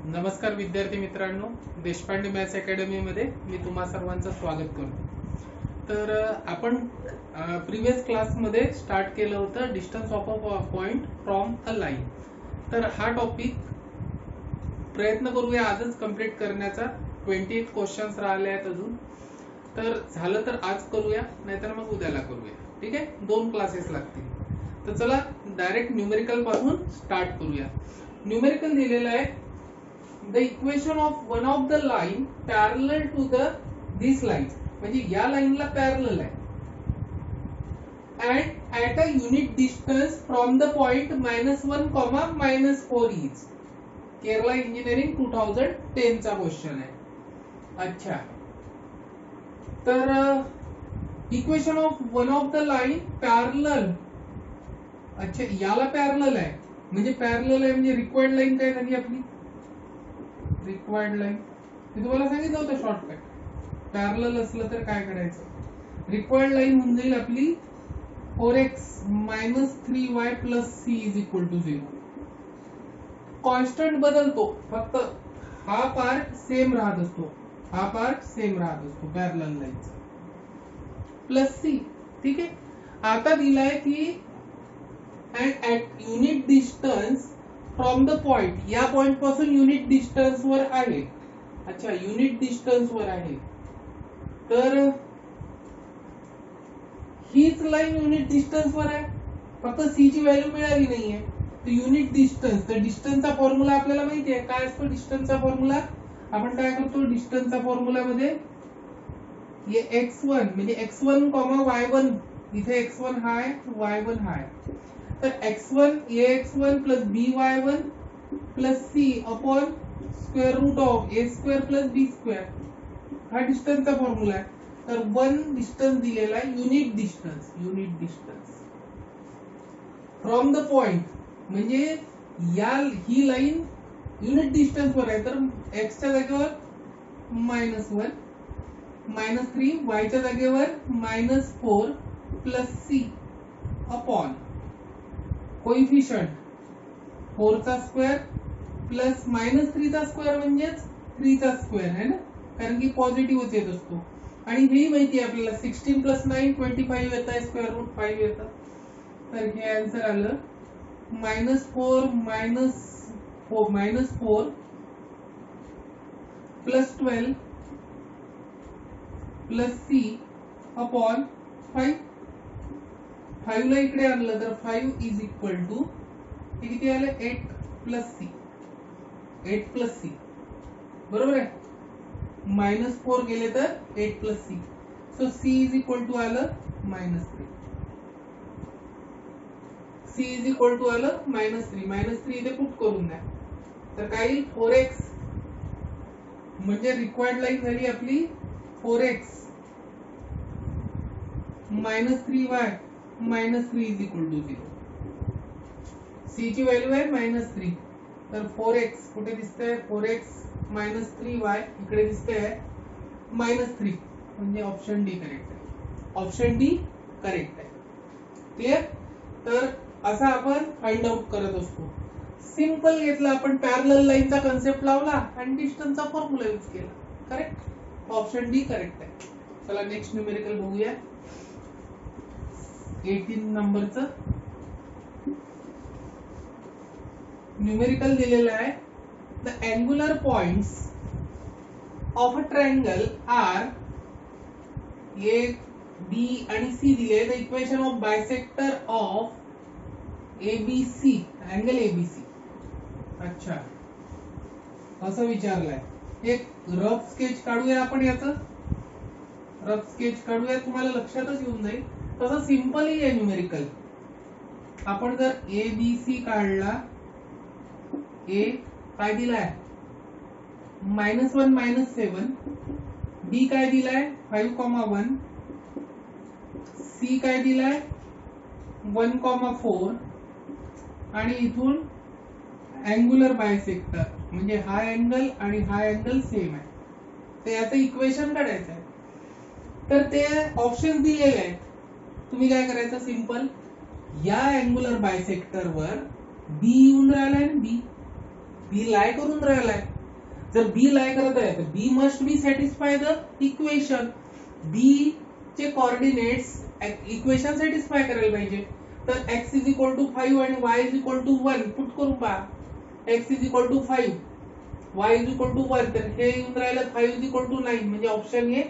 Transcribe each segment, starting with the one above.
नमस्कार विद्यार्थी मित्रांनो, देशपांडे मॅथ्स अकॅडमी मध्ये मी तुम्हा सर्वांचं स्वागत करतो। तर आपण प्रीवियस क्लास मध्ये स्टार्ट केलं होतं distance of a point from a line. तर हा टॉपिक प्रयत्न करूया आजच कंप्लीट करण्याचा। 28 क्वेश्चन्स राहिले आहेत अजून, तर झालं तर आज करूया, नाहीतर मग उद्याला करूया। ठीक आहे, 2 क्लासेस लागतील। तर चला डायरेक्ट न्यूमेरिकल पासून स्टार्ट करूया। न्यूमेरिकल दिलेलं आहे the equation of one of the line parallel to this line, म्हणजे या लाईनला पॅरलल आहे and at a unit distance from the point -1, -4 is Kerala engineering 2010 चा क्वेश्चन आहे। अच्छा, तर equation of one of the line parallel, अच्छा याला पॅरलल आहे, म्हणजे पॅरलल आहे म्हणजे रिक्वायर्ड लाईन काय झाली आपली, रिक्वायर्ड लाईन मी तुम्हाला सांगितलं होतं शॉर्टकट। पॅरलल असलं तर काय करायचं, रिक्वायर्ड लाईन होऊन जाईल आपली 4x - 3y + c = 0। कॉन्स्टंट बदलतो, फक्त हा पार्ट सेम राहत असतो, हा पार्ट सेम राहत असतो पॅरलल लाईनचा, +c। ठीक आहे, आता दिलाय की at unit distance from the point, या पॉइंट पासून युनिट डिस्टन्स वर आहे। अच्छा, युनिट डिस्टन्स वर आहे, तर हीच लाईन युनिट डिस्टन्स वर आहे, फक्त सी ची व्हॅल्यू मिळाली नाहीये। तर युनिट डिस्टन्स, तर डिस्टन्सचा फॉर्म्युला आपल्याला माहिती आहे काय असतो। डिस्टन्सचा फॉर्म्युला आपण काय करतो, डिस्टन्सचा फॉर्म्युला मध्ये x1 म्हणजे x1, y1, इथे x1 हा आहे, y1 हा आहे, तर x1 ax1 + by1 + c upon √a² + b², हा डिस्टन्सचा फॉर्म्युला आहे। तर 1 डिस्टन्स दिलेला आहे, unit distance from the point, म्हणजे ही लाईन युनिट डिस्टन्स वर आहे, तर x च्या जागेवर -1 -3, y च्या जागेवर -4 + c अपॉन कोइफिशियंट 4 चा स्क्वेअर प्लस -3 चा स्क्वेअर म्हणजेच 3 चा स्क्वेअर आहे ना, कारण की पॉझिटिव्हच येत असतो। आणि हेही माहिती आहे आपल्याला 16 + 9 25 येत आहे, √5 येतं, तर हे आन्सर आलं -4 + 12 + c अपॉन 5। 5 ला इकडे आणलं तर 5 = हे किती आलं, 8 + c, 8 + c बरोबर आहे, -4 गेले तर 8 + c, सो c = आलं -3, c आलं -3 इथे पुट करून द्या, तर काय येईल 4x, म्हणजे रिक्वायर्ड लाईन झाली आपली 4x -3y -3 = 0। c ची व्हॅल्यू आहे -3, तर 4x कुठे दिसतंय, 4x - 3y इकडे दिसतंय -3, म्हणजे ऑप्शन डी करेक्ट आहे, ऑप्शन डी करेक्ट आहे। क्लियर, तर असं आपण फाइंड आउट करत असतो। सिंपल घेतला आपण, पॅरलल लाईनचा कन्सेप्ट लावला आणि डिस्टन्सचा फॉर्म्युला यूज केला, करेक्ट, ऑप्शन डी करेक्ट आहे। चला नेक्स्ट न्यूमेरिकल बघूया, 18 नंबरचं न्यूमेरिकल दिलेलं आहे। The angular points of a triangle are, A B आणि सी दिले, the equation of bisector of ABC, angle ABC. अच्छा, असं विचारलंय, एक रफ स्केच काढूया आपण, याचं रफ स्केच काढूया, तुम्हाला लक्षातच येऊन जाईल। तसं सिंपल ही आहे न्यूमेरिकल, आपण जर एबीसी काढला, ए काय दिलाय -1 -7, बी काय दिलाय 5, 1, सी काय दिलाय 1, 4, आणि इथून अँग्युलर बायसेक्टर, म्हणजे हा अँगल आणि हा अँगल सेम आहे, तर याचं इक्वेशन काढायचं आहे। तर ते ऑप्शन दिलेले आहेत, तुम्ही काय करायचं, सिंपल या अँग्युलर बायसेक्टर वर बी येऊन राहिलाय, बी बी लाय करून राहिलाय. जर बी लाय करत आहे तर B must be satisfy the equation. B चे कोऑर्डिनेट्स इक्वेशन सॅटिस्फाय करायला पाहिजे. तर x इज इक्वल टू 5 आणि y is equal to 1 put करू पहा. x is equal to 5 y is equal to 1 तर हे येऊन राहिलं 5 इज इक्वल टू 9 म्हणजे ऑप्शन ए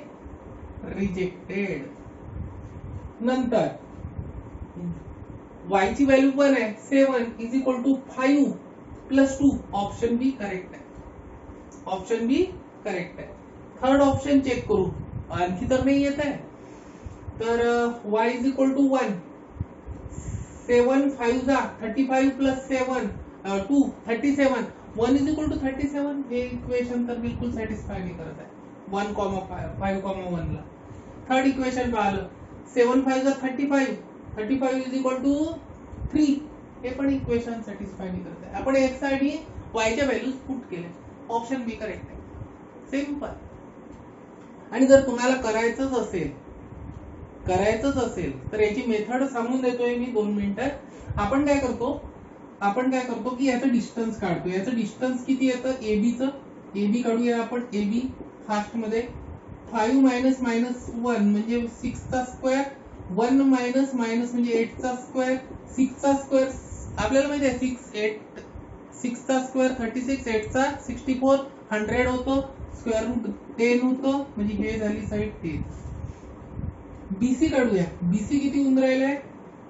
रिजेक्टेड. नंतर y ची व्हॅल्यू 1 आहे 7 is equal to 5 plus 2 option B correct आहे. ऑप्शन बी करेक्ट आहे. थर्ड ऑप्शन चेक करू आणखी तर नाही येत आहे. तर y इज इक्वल टू 1 7 5 जा 35 प्लस 7 2 37 1 इज इक्वल टू 37 हे इक्वेशन तर बिलकुल सॅटिस्फाय नाही करत आहे 1,5,1 ला. थर्ड इक्वेशन पाहिलं 7 5 जा 35 इज इक्वल टू 3 हे पण इक्वेशन सॅटिस्फाय नाही करत आहे. आपण x आणि y च्या व्हॅल्यूज पुट केले. ऑप्शन बी करेक्ट आहे. सिंपल. आणि जर तुम्हाला करायचंच असेल तर याची मेथड सांगून देतोय मी 2 मिनिटात. आपण काय करतो की याचं डिस्टन्स काढतो. याचं डिस्टन्स किती येतं एबीचं. एबी काढूया आपण. एबी फास्ट मध्ये 5 मायनस मायनस 1 म्हणजे 6 चा स्क्वेअर 1 मायनस मायनस म्हणजे 8 चा स्क्वेअर 6 चा स्क्वेअर आपल्याला माहिती आहे 6 चा स्क्वेअर 36 8 चा 64 100 होतो स्क्वेअर रूट 10 होतो म्हणजे हे झाली साइड 10. बीसी काढूया. बीसी किती होऊन राहिलाय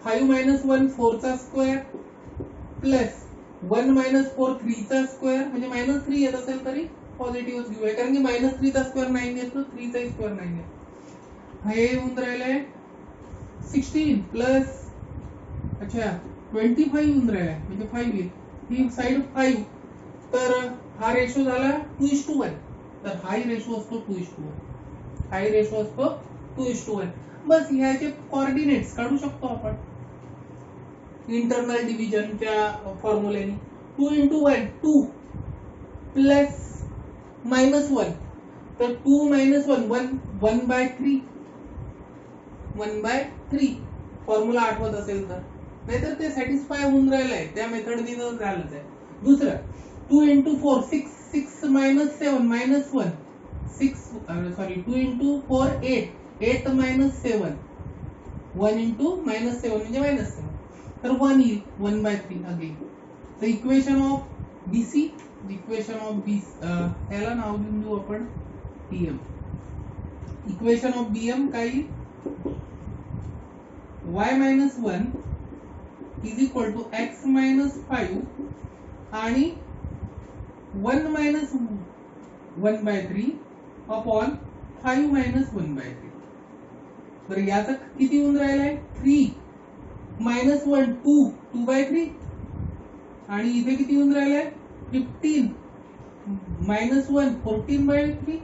5 मायनस 1 4 चा स्क्वेअर प्लस 1 मायनस 4 3 चा स्क्वेअर म्हणजे मायनस 3 येत असेल तरी पॉझिटिव्हच घेऊया कारण की मायनस 3 चा स्क्वेअर 9 येतो 3 चा स्क्वेअर 9 येतो. हे होऊन राहिलाय 16 प्लस अच्छा 25 होऊन राहिलाय म्हणजे 5 येईल. ही साइड 5 तर हा रेशो झाला 2:1 तर हाही रेशो असतो 2:1 हाही रेशो असतो 2:1. बस ह्याचे कोऑर्डिनेट्स काढू शकतो आपण इंटरनल डिव्हिजनच्या फॉर्म्युल्याने. 2 into 1 2 प्लस मायनस 1 तर 2 मायनस 1 1/3 1/3 फॉर्म्युला आठवत असेल तर. नाहीतर ते सॅटिस्फाय होऊन राहिलंय त्या मेथडनी तर झालंच आहे. दुसरं 2 into 4 6 minus 7 minus 1 2 into 4 8 minus 7 1 into minus 7 म्हणजे मायनस 7 तर 1 येईल 1/3 अगेन. तर इक्वेशन ऑफ बीसी याला नाव देऊ आपण टीएम. इक्वेशन ऑफ बीएम काय येईल y minus 1 is equal to x minus 5 आणि 1 मायनस 1/3 अपॉन 5 मायनस 1/3. तर याचा किती होऊन राहिलाय 3 मायनस 1 2/3 आणि इथे किती होऊन राहिलाय 15 मायनस 1 14/3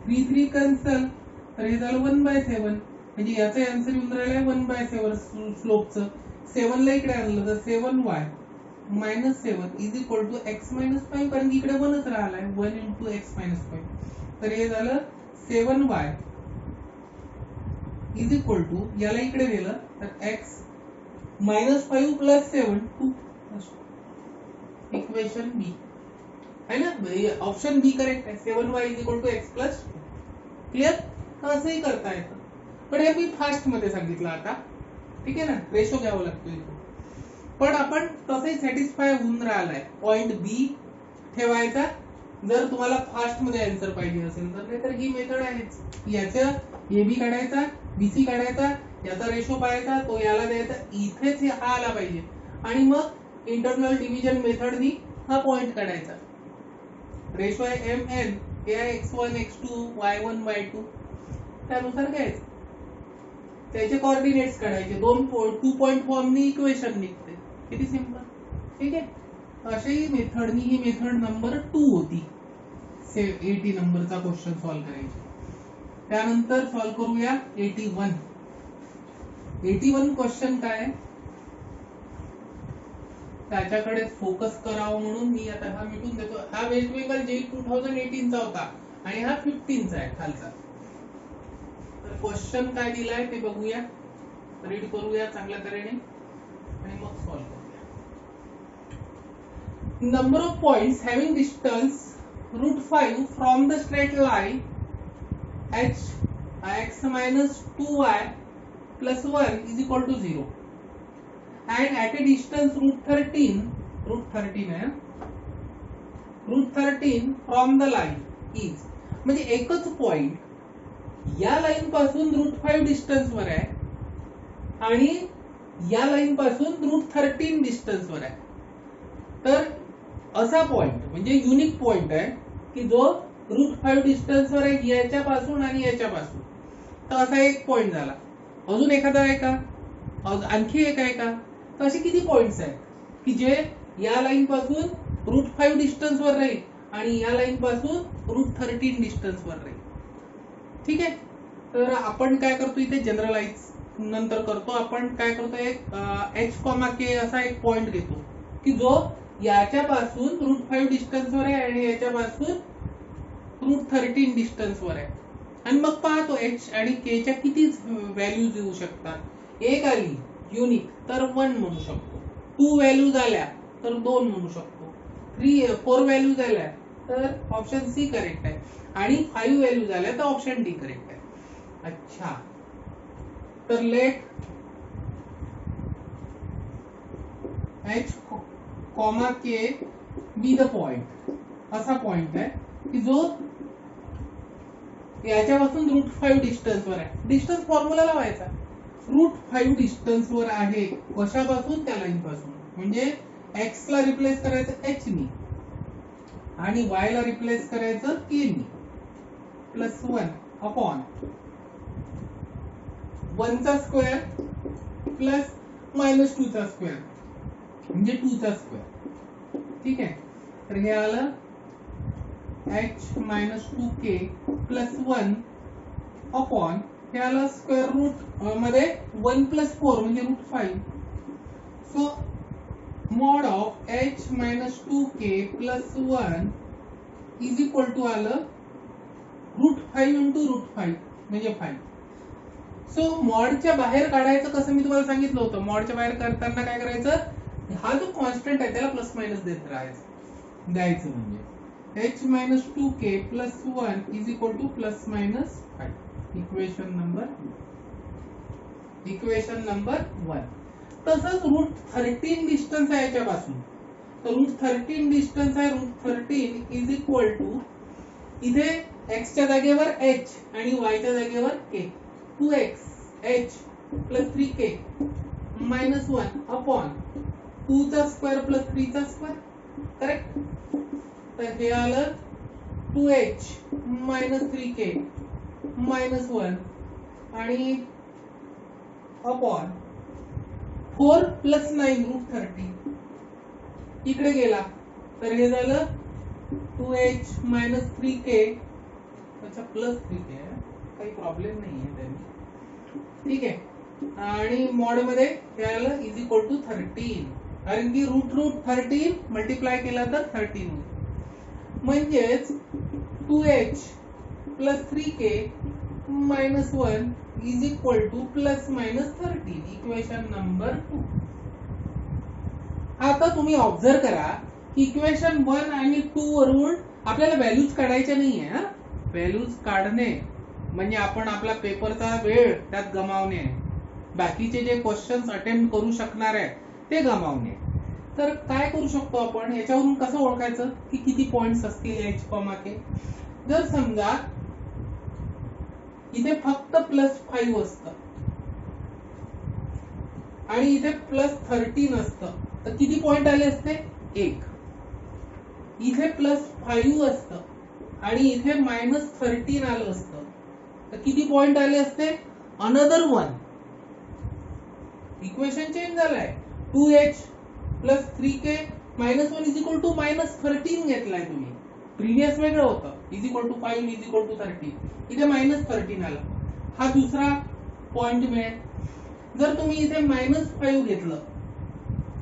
3 कॅन्सल तर हे झालं 1/7 म्हणजे याचा आन्सर येऊन राहिलाय 1/7 स्लोपचं. 7 ला इकडे आणलं तर 7y minus 7 is equal to x minus 5 कारण की इकडे 1च राहिलाय 1 into x मायनस 5 तर हे झालं 7y इज इक्वल टू याला इकडे नेलं तर x मायनस 5 प्लस 7 2 इक्वेशन बी है ना. ऑप्शन बी करेक्ट आहे. 7y is equal to x plus 2. Clear. असंही करता येतं पण हे मी फास्ट मध्ये सांगितलं आता. ठीक आहे ना. रेशो घ्यावा लागतो इथे पण आपण तसंही सॅटिस्फाय होऊन राहिलाय. पॉइंट बी ठेवायचा जर तुम्हाला फास्ट मध्ये आन्सर पाहिजे असेल तर. नाहीतर ही मेथड आहेच. याचा एबी काढायचा बीसी काढायचा याचा रेशो पाहायचा तो याला द्यायचा इथेच हा आला पाहिजे आणि मग इंटरनल डिव्हिजन मेथडनी हा पॉइंट काढायचा. रेशो आहे एम एन हे आहे x1 x2 y1 y2 त्यानुसार घ्यायचं. त्याचे कोऑर्डिनेट्स काढायचे 2 पॉइंट फॉर्मनी इक्वेशन निघते. किती सिंपल. ठीक आहे. अशाही मेथडनी ही मेथड नंबर 2 होती 80 नंबरचा क्वेश्चन सॉल्व्ह करायची. त्यानंतर सॉल्व्ह करूया 81 क्वेश्चन काय त्याच्याकडे फोकस करावं म्हणून मी आता हा मिटून देतो. हा वेस्ट बेंगल जेई 2018 चा होता आणि हा 15 चा आहे खालचा. तर क्वेश्चन काय दिलाय ते बघूया रीड करूया चांगल्या तऱ्हेने आणि मग सॉल्व्ह करूया. number of points having distance √5 from the straight line h x minus 2y plus 1 is equal to 0 and at a distance √13 आहे √13 from the line is म्हणजे एकच पॉइंट या लाईन पासून √5 डिस्टन्स वर आहे आणि या लाईन पासून √13 डिस्टन्स वर आहे. तर असा पॉइंट म्हणजे युनिक पॉइंट आहे की जो √5 डिस्टन्स वर आहे याच्यापासून आणि याच्यापासून. तर असा एक पॉइंट झाला. अजून एखादा आहे का? आणखी एक आहे का? तर असे किती पॉइंट्स आहेत की जे या लाईन पासून √5 डिस्टन्स वर राहील आणि या लाईन पासून √13 डिस्टन्स वर राहील. ठीक आहे. तर आपण काय करतो इथे जनरलाइज नंतर करतो. आपण काय करतो एक h, k असा एक पॉइंट घेतो की जो याच्यापासून √5 डिस्टन्स वर आहे आणि याच्यापासून √13 डिस्टन्स वर आहे. आणि मग पाहतो h आणि k च्या किती व्हॅल्यूज येऊ शकतात. एक आली युनिक तर 1 म्हणू शकतो, 2 व्हॅल्यूज आल्या तर 2 म्हणू शकतो, 4 व्हॅल्यूज आल्या तर ऑप्शन सी करेक्ट आहे आणि 5 व्हॅल्यूज आल्या तर ऑप्शन डी करेक्ट आहे. अच्छा, तर let h, k be the point. असा पॉइंट आहे की जो याच्यापासून √5 डिस्टन्स वर आहे. डिस्टन्स फॉर्म्युला लावायचा. √5 डिस्टन्स वर आहे कशापासून? त्या लाईन पासून. म्हणजे x ला रिप्लेस करायचं h नी आणि y ला रिप्लेस करायचं k नी प्लस 1 अपॉन 1 चा स्क्वेअर प्लस मायनस 2 चा स्क्वेअर म्हणजे 2 चा स्क्वेअर. ठीक आहे. तर हे आलं h minus 2k plus 1 upon हे आलं स्क्वेअर रूट मध्ये 1 प्लस 4 म्हणजे √5. So mod of h minus 2k plus 1 is equal to आलं √5 इंटू √5 म्हणजे 5. सो मॉडच्या बाहेर काढायचं कसं मी तुम्हाला सांगितलं होतं. मॉडच्या बाहेर करताना काय करायचं, हा जो कॉन्स्टंट आहे त्याला प्लस मायनस देत राहायचं, द्यायचं. म्हणजे h minus 2k plus 1 is equal two plus minus 5. Equation number 1. तसंच √13 डिस्टन्स आहे याच्यापासून. तर √13 डिस्टन्स आहे. √13 इज इक्वल टू इथे x च्या जागेवर h आणि y च्या जागेवर k. 2x h plus 3k minus 1 upon 2 चा स्क्वेअर प्लस 3 चा स्क्वेअर. करेक्ट. तर हे आलं 2h मायनस 3k मायनस 1 आणि अपॉन 4 प्लस 9 √13 इकडे गेला तर हे झालं 2h मायनस 3k. अच्छा, प्लस 3k काही प्रॉब्लेम नाहीये त्यांनी. ठीक आहे. आणि मॉड मध्ये हे आलं इज इक्वल टू 13 कारण की √13 मल्टिप्लाय केला तर 13 होईल. म्हणजेच 2h plus 3k minus 1 is equal two plus minus 13. Equation number 2. आता तुम्ही ऑब्झर्व करा की इक्वेशन 1 आणि 2 वरून आपल्याला व्हॅल्यूज काढायच्या नाहीये. व्हॅल्यूज काढणे म्हणजे आपण आपला पेपरचा वेळ त्यात गमावणे, बाकीचे जे क्वेश्चन्स अटेम्प्ट करू शकणार आहे ते गमावणे. तर काय करू शकतो आपण याच्यावरून कसं ओळखायचं की किती पॉइंट्स असतील h, k. जर समजा इथे फक्त प्लस 5 असतं आणि इथे प्लस 13 असतं तर किती पॉइंट आले असते? 1. इथे प्लस 5 असतं आणि इथे मायनस 13 आलं असतं तर किती पॉइंट आले असते? अनदर 1. इक्वेशन चेंज झालाय. 2h plus 3k minus 1 is equal to minus 13 घेतलाय तुम्ही. प्रिव्हियस वेगळं होतं is equal to 5 is equal to 13. इथे मायनस 13 आलं. हा दुसरा पॉइंट मिळेल. जर तुम्ही इथे मायनस 5 घेतलं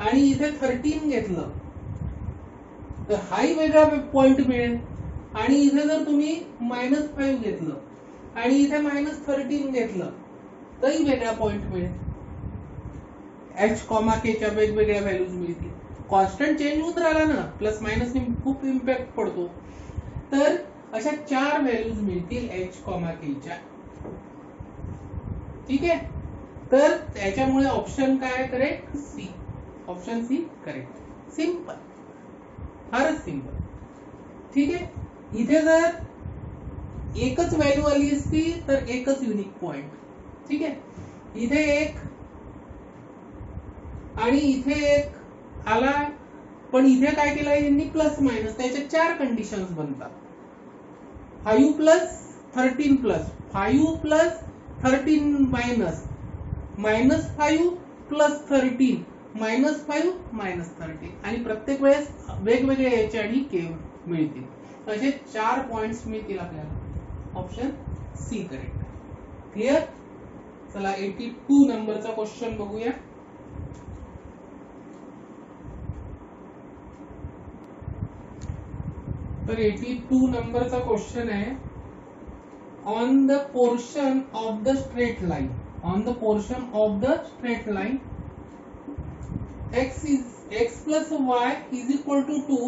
आणि इथे 13 घेतलं तर हाही वेगळा पॉइंट मिळेल. आणि इथे जर तुम्ही मायनस 5 घेतलं आणि इथे मायनस 13 घेतलं तरी वेगळा पॉइंट मिळेल. h, k च्या वेगवेगळ्या व्हॅल्यूज मिळतील. कॉन्स्टंट चेंज होत राहिला ना, प्लस मायनस ने खूप इम्पॅक्ट पडतो. तर अशा 4 व्हॅल्यूज मिळतील h, k च्या. ठीक आहे. तर त्याच्यामुळे ऑप्शन काय correct? C. Option C correct. Simple, फारच सिंपल. ठीक आहे. इथे जर एकच व्हॅल्यू आली असती तर एकच युनिक पॉइंट. ठीक आहे. इथे एक आणि इथे एक आला, पण इथे काय केलं यांनी? Plus minus. त्याच्या 4 कंडिशन्स बनतात. 5 plus 13 plus 5 plus 13 minus -5 plus 13 -5 -13 आणि प्रत्येक वेळेस वेगवेगळे एच आणि के मिळतील. असे 4 पॉइंट्स मिळतील आपल्याला. Option C correct. क्लिअर. चला 82 नंबरचा क्वेश्चन बघूया. तर 82 नंबरचा क्वेश्चन आहे, on the portion of the straight line, on the portion of the straight line x plus y is equal to 2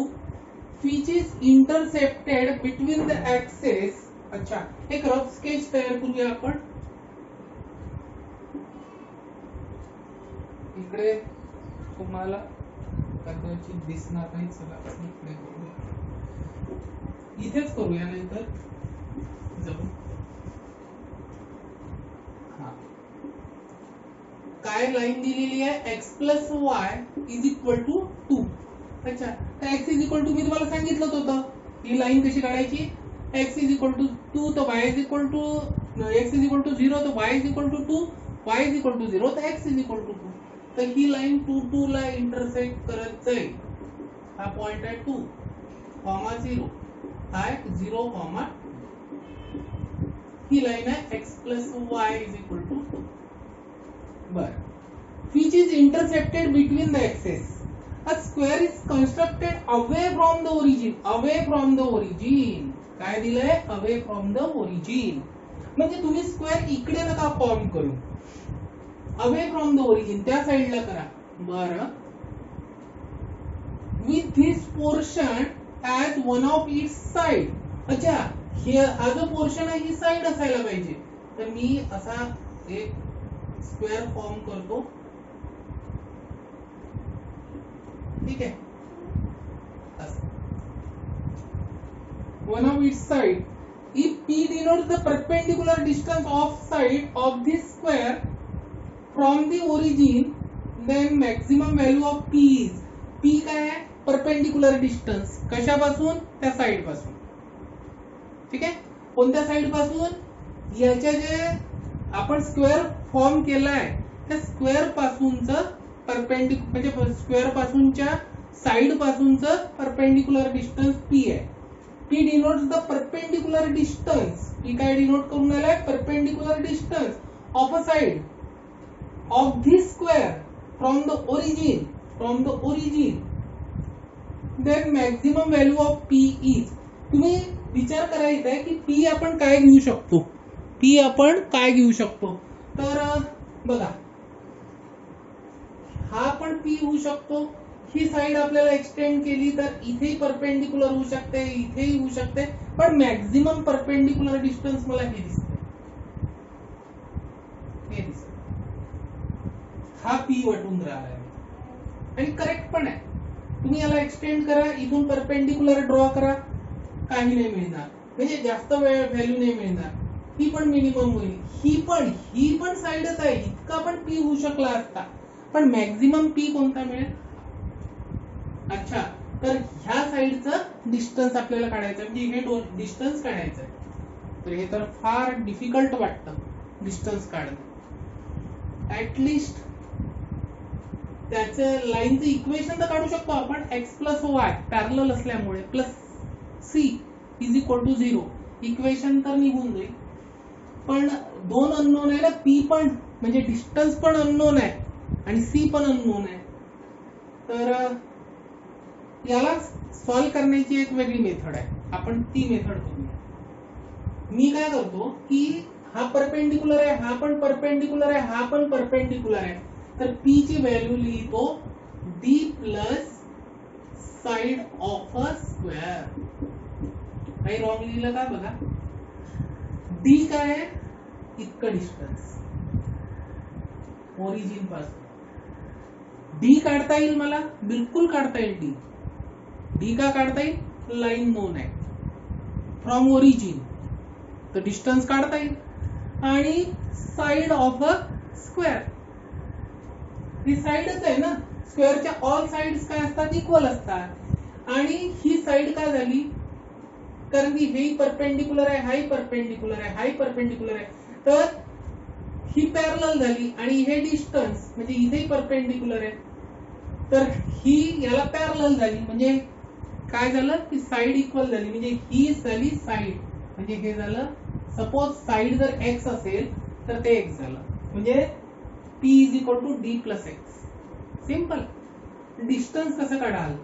which is intercepted between the axes. अच्छा, एक rough sketch तयार करूया आपण. इकडे तुम्हाला कदाचित दिसणार नाही. चला इकडे करूया, इथेच करूया, नाहीतर जाऊ. काय लाईन दिलेली आहे? x plus Y is equal to 2. अच्छा, तर x इज इक्वल टू मी तुम्हाला सांगितलं होतं ही लाईन कशी काढायची. x इज इक्वल टू 2 तर y is equal to, x is equal to 0 तर y is equal to 2, y is equal to 0 तर x इज इक्वल टू 2. तर ही लाईन 2 2 ला इंटरसेक्ट करत जाईल. हा पॉइंट आहे 2, 0, हा 0, ही लाईन आहे x plus Y is equal to 2. बर. Which is intercepted between the axes. A square is constructed away from the origin. Away from the origin. काय दिलंय? Away from the origin. म्हणजे तुम्ही स्क्वेअर इकडे नका फॉर्म करू, away from the origin त्या साइडला करा. बरं. With this portion as one of its side. अच्छा, हा जो पोर्शन आहे ही साइड असायला पाहिजे. तर मी असा एक स्क्वेअर फॉर्म करतो. ठीक आहे. One of its side. If P denotes the perpendicular distance of side of this square from the origin, then maximum value of P is. P काय आहे? perpendicular distance. कशापासून? त्या साइड पासून. ठीक आहे. कोणत्या साइड पासून? याच्या जे आपण स्क्वेअर फॉर्म केलाय त्या स्क्वेअर पासूनचं परपेंडिक्युलर, म्हणजे स्क्वेअर पासूनच्या साइड पासूनचं परपेंडिक्युलर डिस्टन्स P आहे. P denotes the perpendicular distance. P काय डिनोट करून आलाय? Perpendicular distance of a side of this square from the origin. From the origin. Then maximum value of P is. तुम्ही विचार करायचा आहे की P आपण काय घेऊ शकतो. P आपण काय घेऊ शकतो. तर बघा, हा पण P होऊ शकतो. ही साइड आपल्याला एक्सटेंड केली तर इथेही परपेंडिक्युलर होऊ शकते, इथेही होऊ शकते, पण मॅक्झिमम परपेंडिक्युलर डिस्टन्स मला हे दिसते. हे दिसते. हा P वाटून राहिला आहे आणि करेक्ट पण आहे. तुम्ही याला एक्सटेंड करा, इथून परपेंडिक्युलर ड्रॉ करा, काही नाही मिळणार, म्हणजे जास्त व्हॅल्यू नाही मिळणार. ही पण मिनिमम होईल. ही पण साइडच आहे, इतका पण P होऊ शकला असता, पण मॅक्झिमम P कोणता मिळेल? अच्छा, तर ह्या साइडचं डिस्टन्स आपल्याला काढायचं, म्हणजे हे डिस्टन्स काढायचं आहे. तर हे तर फार डिफिकल्ट वाटतं डिस्टन्स काढणं. ऍटलिस्ट त्याचं लाईनचं इक्वेशन तर काढू शकतो आपण. x प्लस वाय पॅरलल असल्यामुळे plus C is equal to 0. Equation तर निघून जाईल, पण दोन अननोन आहे ना. P पण म्हणजे डिस्टन्स पण अननोन आहे आणि C पण अननोन आहे. तर याला सॉल्व करण्याची एक वेगळी मेथड आहे, आपण ती मेथड करूया. मी काय करतो की हा परपेंडिक्युलर आहे, हा पण परपेंडिक्युलर आहे, हा पण परपेंडिक्युलर आहे. तर P ची व्हॅल्यू लिहितो D plus side of a square. काही रॉंग लिहिलं का बघा. डी काय आहे, इतकं डिस्टन्स ओरिजिन पासून. डी काढता येईल मला, बिलकुल काढता येईल डी. डी का काढता येईल, लाईन नोन आहे फ्रॉम ओरिजिन, तर डिस्टन्स काढता येईल. आणि साइड ऑफ अ स्क्वेअर, ही साइडच आहे ना, स्क्वेअरच्या ऑल साइड्स काय असतात, इक्वल असतात. आणि ही साइड का झाली, कारण की हे परपेंडिक्युलर आहे, हाही परपेंडिक्युलर आहे, हाही परपेंडिक्युलर आहे, तर ही पॅरलल झाली. आणि हे डिस्टन्स म्हणजे इथेही परपेंडिक्युलर आहे, तर ही याला पॅरलल झाली. म्हणजे काय झालं की साइड इक्वल झाली, म्हणजे ही झाली साइड. म्हणजे हे झालं, सपोज साइड जर एक्स असेल तर ते एक्स झालं, म्हणजे P is equal to D plus X. Simple. Distance कसं काढाल,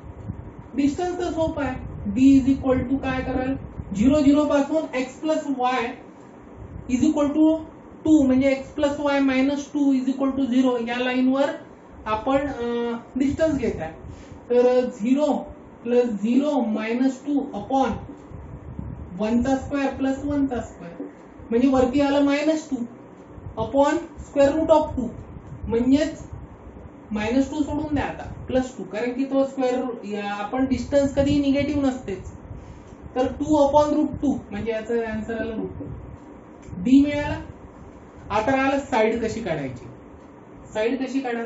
डिस्टन्स तर सोपं आहे. डी इज इक्वल टू काय कराल, 0 0 पासून X plus Y is equal to 2, म्हणजे X plus Y minus 2 is equal to 0 या लाईनवर आपण डिस्टन्स घेत आहे. तर 0 प्लस 0 मायनस 2 अपॉन 1 चा स्क्वेअर प्लस 1 चा स्क्वेअर, म्हणजे वरती आलं minus 2 upon square root of 2, म्हणजेच मायनस 2 सोडून द्या आता, प्लस 2, कारण की तो स्क्वेअर आपण डिस्टन्स कधी निगेटिव्ह नसतेच. तर 2 अपॉन रूट 2, म्हणजे याचं आन्सर आलं रूट 2. डी मिळाला. आता राहिलं साइड कशी काढायची. साइड कशी काढाल,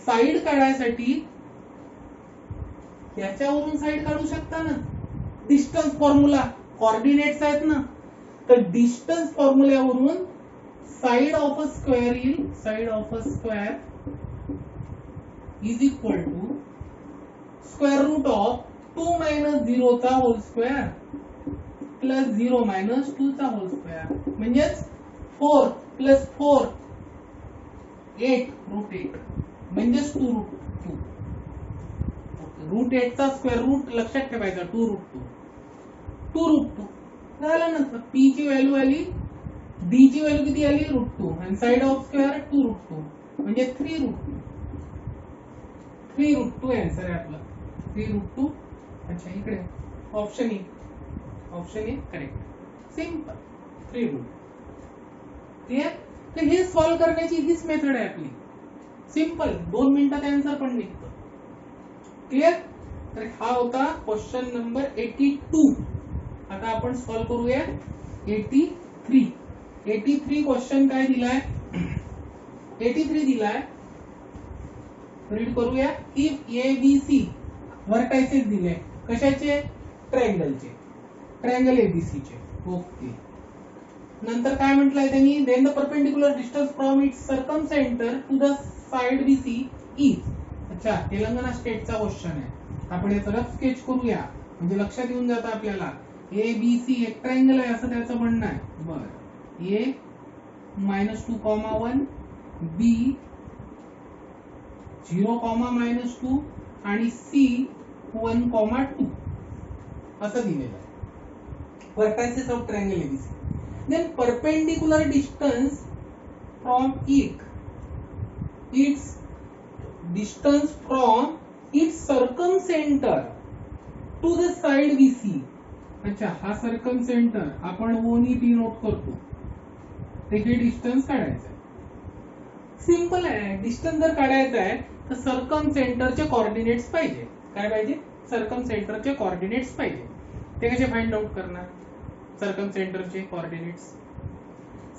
साइड काढायसाठी याच्यावरून साइड काढू शकता ना, डिस्टन्स फॉर्म्युला, कोऑर्डिनेट्स आहेत ना, तर डिस्टन्स फॉर्म्युल्यावरून साइड ऑफ अ स्क्वेअर येईल. Side of a square is equal to square root of 2 minus 0 चा होल स्क्वेअर प्लस 0 मायनस 2 चा होल स्क्वेअर, म्हणजेच 4 प्लस 4 8 रूट 8, म्हणजेच 2 रूट 2. रूट 8 चा स्क्वेअर रूट लक्षात ठेवायचा, 2 रूट 2, 2 रूट 2 झालं ना. पी ची व्हॅल्यू आली, डी ची व्हॅल्यू किती आली, रूट 2, आणि साइड ऑफ स्क्वेअर 2 रूट 2, म्हणजे 3 रूट 2. 3 रूट 2 आन्सर आहे आपला, 3 रूट 2. अच्छा, इकडे option A, option A correct. Simple, 3 root. Clear. तर हे सॉल्व्ह करण्याची हीच मेथड आहे आपली. सिंपल, 2 मिनिटात आन्सर पण निघतो. क्लियर. तर हा होता क्वेश्चन नंबर 82. आता आपण सॉल्व्ह करूया 83. 83 क्वेश्चन काय दिलाय, 83 दिलाय, रीड करूया. इफ ABC व्हर्टायसेस दिले, कशाचे, ट्रायंगलचे, ट्रायंगल ABC चे. ओके. नंतर काय म्हटलंय त्यांनी, then the perpendicular distance from its circumcentre to the side BC is. अच्छा, तेलंगणा स्टेटचा क्वेश्चन आहे. आपण याचा रफ स्केच करूया, म्हणजे लक्षात येऊन जातं आपल्याला. ABC एक ट्रायंगल आहे असं त्याचं म्हणणं आहे. बरं, A -2,1, B 0,-2 आणि C 1,2 असं दिलेलं आहे. Vertices of triangle ABC. Then perpendicular distance from its distance from its circumcentre to the side BC. अच्छा, हा सर्कमसेंटर आपण O नी डिनोट करतो, ते हे डिस्टन्स काढायचं आहे. सिंपल आहे. डिस्टन्स जर काढायचं आहे तर सर्कमसेंटरचे कोऑर्डिनेट्स पाहिजे. काय पाहिजे, सर्कमसेंटरचे कोऑर्डिनेट्स पाहिजे. ते कसे फाइंड आउट करणार, सर्कमसेंटरचे कोऑर्डिनेट्स.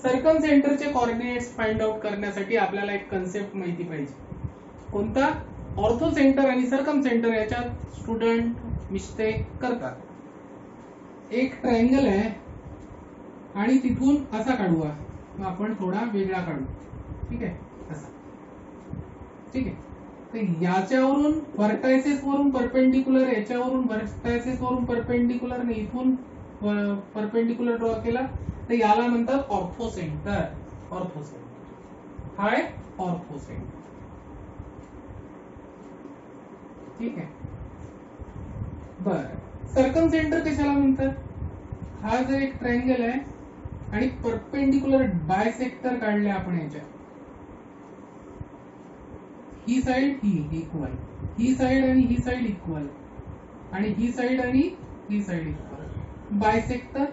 सर्कमसेंटरचे कोऑर्डिनेट्स फाइंड आउट करण्यासाठी आपल्याला एक कन्सेप्ट माहिती पाहिजे. कोणता, ऑर्थोसेंटर आणि सर्कमसेंटर याच्यात स्टुडंट मिस्टेक करतात. एक ट्रायंगल आहे आणि तिथून असा काढूया, आपण थोडा वेगळा काढू. ठीक आहे, असा. ठीक आहे. तर याच्यावरून व्हर्टायसेस वरून परपेंडिक्युलर, याच्यावरून व्हर्टायसेस वरून परपेंडिक्युलर, ने इथून परपेंडिक्युलर ड्रॉ केला, तर याला म्हणतात ऑर्थोसेंटर. ऑर्थोसेंटर, हाय ऑर्थोसेंटर. ठीक आहे. बरं, सर्कमसेंटर कशाला म्हणतात, हा जर एक ट्रायंगल आहे आणि परपेंडिक्युलर बायसेक्टर काढले आपण याच्या, ही साइड ही इक्वल, ही साइड आणि ही साइड इक्वल, आणि ही साइड आणि ही साइड इक्वल, बायसेक्टर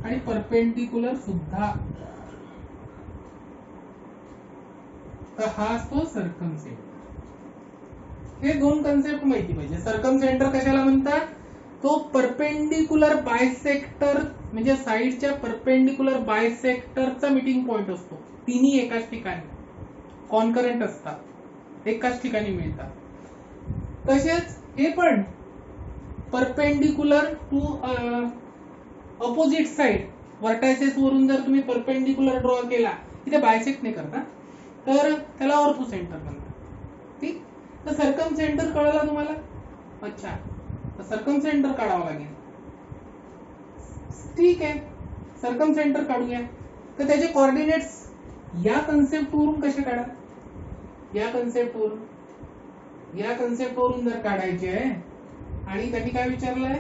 आणि परपेंडिक्युलर सुद्धा. तर हा असतो सर्कमसेंटर. हे दोन कन्सेप्ट माहिती पाहिजे. सर्कमसेंटर कशाला म्हणतात? तो परपेंडिक्युलर बायसेक्टर म्हणजे साइडच्या परपेंडिक्युलर बायसेक्टरचा मीटिंग पॉइंट असतो. तिन्ही एकाच ठिकाणी कॉन्करंट असतात, एकाच ठिकाणी मिळतात. तसेच हे पण perpendicular to opposite side vertices वरून जर तुम्ही परपेंडिक्युलर ड्रॉ केला, तिथे बायसेक्ट नाही करता, तर त्याला ऑर्थो सेंटर म्हणतात. ठीक. तर सर्कम सेंटर कळलं तुम्हाला? अच्छा, तर सर्कम सेंटर काढावं लागेल. ठीक आहे, सर्कम सेंटर काढूया. तर त्याचे कोऑर्डिनेट्स या कन्सेप्ट वरून कसे काढा? या कन्सेप्ट वरून जर काढायचे आहे आणि त्यांनी काय विचारलंय?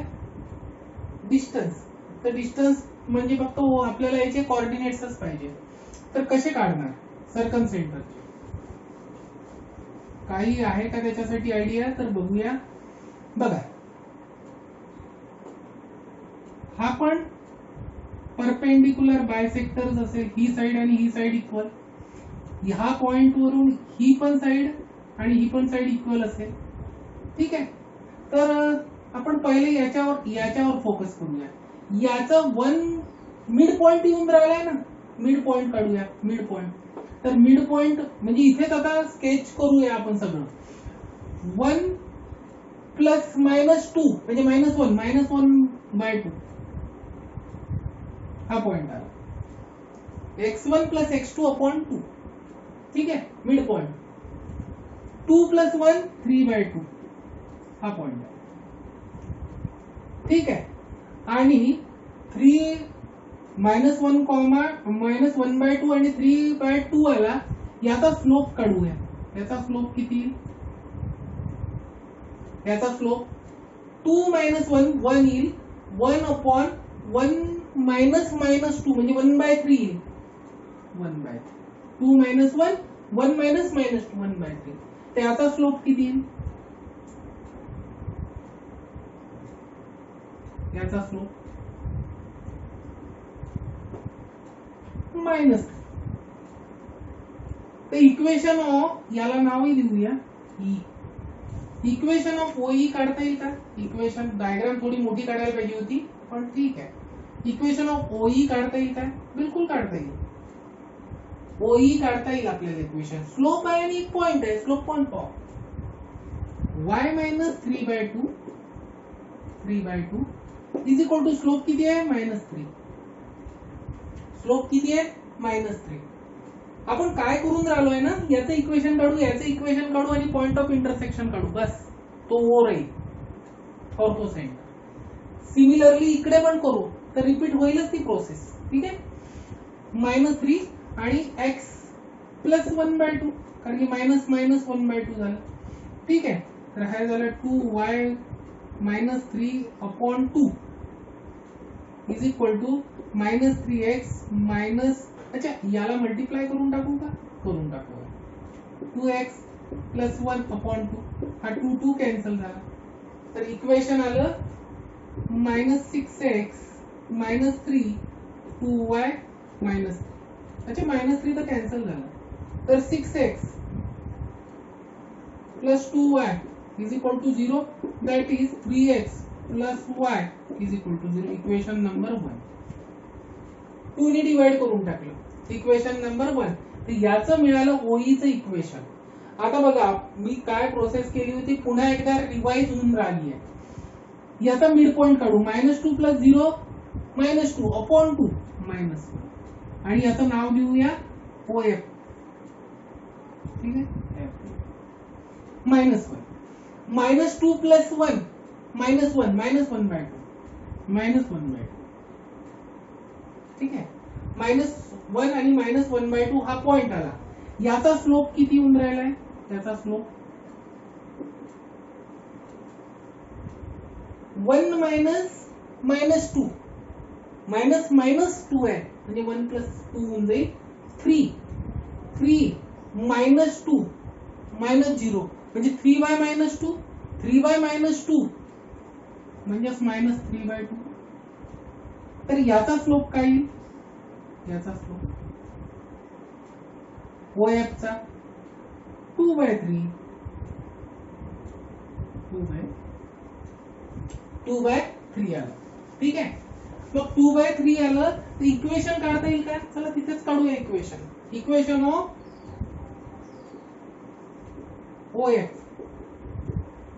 डिस्टन्स. तर डिस्टन्स म्हणजे फक्त आपल्याला याचे कोऑर्डिनेट्सच पाहिजे. तर कसे काढणार सर्कम सेंटरचे? काही आहे का त्याच्यासाठी आयडिया? तर बघूया. बघा, हा पण परपेंडिक्युलर बायसेक्टर्स असेल, ही साइड आणि ही साइड इक्वल. ह्या पॉइंट वरून ही पण साइड आणि ही पण साइड इक्वल असेल. ठीक आहे. तर आपण पहिले याच्यावर फोकस करूया. याचं वन मिड पॉइंट येऊन राहिलाय ना, मिड पॉइंट काढूया. Mid point. तर मिड पॉइंट म्हणजे इथेच आता स्केच करूया आपण सगळं. 1 प्लस -2 म्हणजे -1/2 हा पॉइंट आला. x1 plus x2/2. ठीक आहे, मिड पॉइंट. 2 प्लस 1 3/2 हा पॉइंट आहे. ठीक आहे. आणि 3 -1 -1/2 आणि 3/2 आला. याचा स्लोप काढूया. याचा स्लोप किती? याचा स्लोप 2 - 1 1 येईल. 1/1 -2 म्हणजे 1/3 येईल. 1/3. 2 - 1 1 -2 1/3. त्याचा स्लोप किती येईल? याचा स्लोप -3. तर इक्वेशन ऑफ, याला नावही लिहूया ई. इक्वेशन ऑफ ओई काढता येईल का? इक्वेशन डायग्राम थोडी मोठी काढायला पाहिजे होती, पण ठीक आहे. इक्वेशन ऑफ ओई काढता येईल का? बिलकुल काढता येईल. ओई काढता येईल आपल्याला इक्वेशन. स्लोप आहे आणि एक पॉइंट आहे. स्लोप पॉइंट पाहू. y - 3/2 is equal to slope किती आहे? -3. स्लोप किती आहे? -3. आपण काय करून राहिलोय ना, याचं इक्वेशन काढू, याचं इक्वेशन काढू आणि पॉइंट ऑफ इंटरसेक्शन काढू. बस तो ओ राहील ऑर्थो सेंटर. सिमिलरली इकडे पण करू तर रिपीट होईलच ती प्रोसेस. ठीक आहे. -3 आणि x प्लस 1/2 कारण की -1/2 झालं. ठीक आहे. तर हे झालं 2y -3/2 is equal to -3x अच्छा, याला मल्टिप्लाय करून टाकू का? करून टाकू. 2x प्लस 1/2 हा 2 कॅन्सल झाला. तर इक्वेशन आलं -6x -3 2y -3. अच्छा, -3 तर कॅन्सल झाला. तर 6x plus 2y is equal to 0. That is 3x plus y is equal to 0. Equation number 1. 2 ने डिवाइड करून टाकलं. Equation number 1. तर याचं मिळालं ओईचं इक्वेशन. आता बघा, मी काय प्रोसेस केली होती पुन्हा एकदा रिवाइज होऊन राहिली आहे. याचा मिड पॉइंट काढू. -2 प्लस 0 -2/2 -1 आणि याचं नाव लिहूया OF. ठीक आहे. -1 -2 प्लस 1 -1 -1/2 ठीक आहे. -1 आणि -1/2 हा पॉइंट आला. याचा स्लोप किती होऊन राहिलाय? त्याचा स्लोप 1 - -2 -2 आहे म्हणजे 1 + 2 होऊन जाईल 3 -2 -0 म्हणजे 3y -2 3y मायनस 2 म्हणजेच मायनस 3/2. तर याचा स्लोप काय येईल? याचा स्लोप OF चा 2/3 आलं. ठीक आहे. मग 2/3 आलं तर इक्वेशन काढता येईल का? चला तिथेच काढूया इक्वेशन ऑफ OF.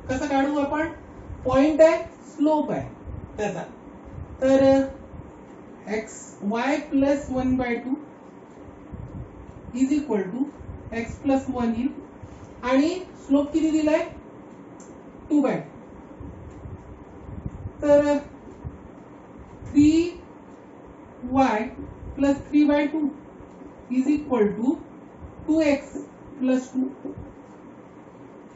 कसं काढू आपण? पॉइंट आहे, स्लोप आहे त्याचा. तर y plus 1/2 is equal to x plus 1 येईल आणि स्लोप किती दिलाय? 2/2. तर 3y plus 3/2 is equal to 2x plus 2.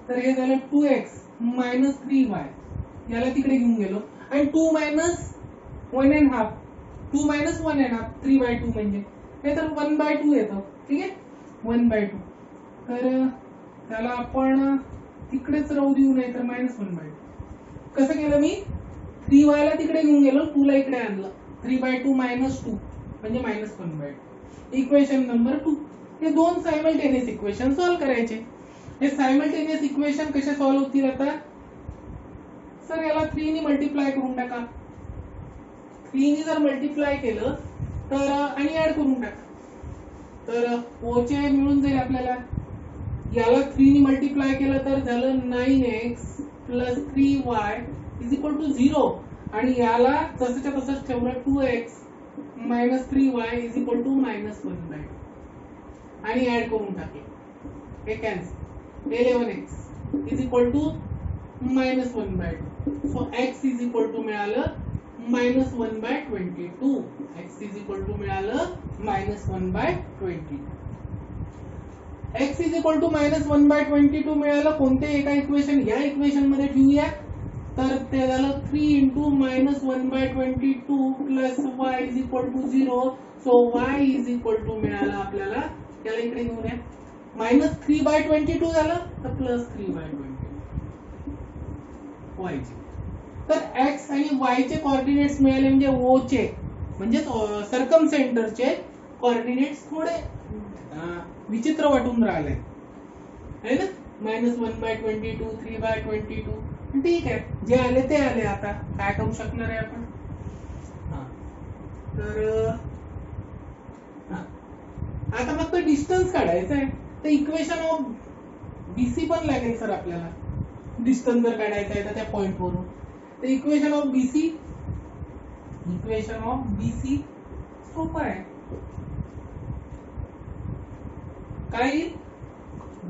तर हे झालं 2x मायनस 3y. याला तिकडे घेऊन गेलो आणि 2 मायनस 1.5 2 मायनस 1.5 3/2 म्हणजे हे तर 1/2 येतं. ठीक आहे, 1/2. तर त्याला आपण तिकडेच राहू देऊ, नाही तर मायनस 1/2. कसं केलं मी? 3y ला तिकडे घेऊन गेलो, 2 ला इकडे आणलं. 3/2 मायनस 2 म्हणजे मायनस 1/2. Equation number 2. हे दोन सायमल्टेनियस इक्वेशन सॉल्व्ह करायचे. हे सायमल्टेनियस इक्वेशन कसे सॉल्व्ह होतील आता? सर याला 3 ने मल्टिप्लाय करून टाका. 3 ने जर मल्टिप्लाय केलं तर आणि ऍड करून टाका. तर O चे मिळून जाईल आपल्याला. याला 3 ने मल्टिप्लाय केलं तर झालं 9x plus 3y is equal to 0 आणि याला तसंच्या तसंच ठेवलं 2x minus 3y is equal to minus 1/2 आणि ऍड करून टाकले. हे cancel. 11x is equal to minus 1/2. So x is equal to मिळालं minus 1/22. x is equal to मिळालं minus 1/22. x is equal to minus 1/22 मिळालं. कोणत्या एका इक्वेशन या इक्वेशन मध्ये ठेवूया. तर ते झालं 3 into minus 1/22 plus y is equal to 0. So y is equal to मिळालं आपल्याला. त्याला इकडे घेऊया. मायनस 3/22 झालं तर प्लस 3/22 y चे. तर x आणि y चे कोऑर्डिनेट्स मिळाले म्हणजे O चे म्हणजे सर्कम सेंटरचे कोऑर्डिनेट्स थोडे विचित्र वाटून राहिले आहे ना. मायनस 1/22 3/22 ठीक आहे, जे आले ते आले. आता काय करू शकणार आहे आपण? तर आता फक्त डिस्टन्स काढायचं आहे. तर इक्वेशन ऑफ BC पण लागेल सर आपल्याला. डिस्टन्स जर काढायचं आहे तर त्या पॉइंट वरून. तर इक्वेशन ऑफ BC सोपं आहे. काय येईल?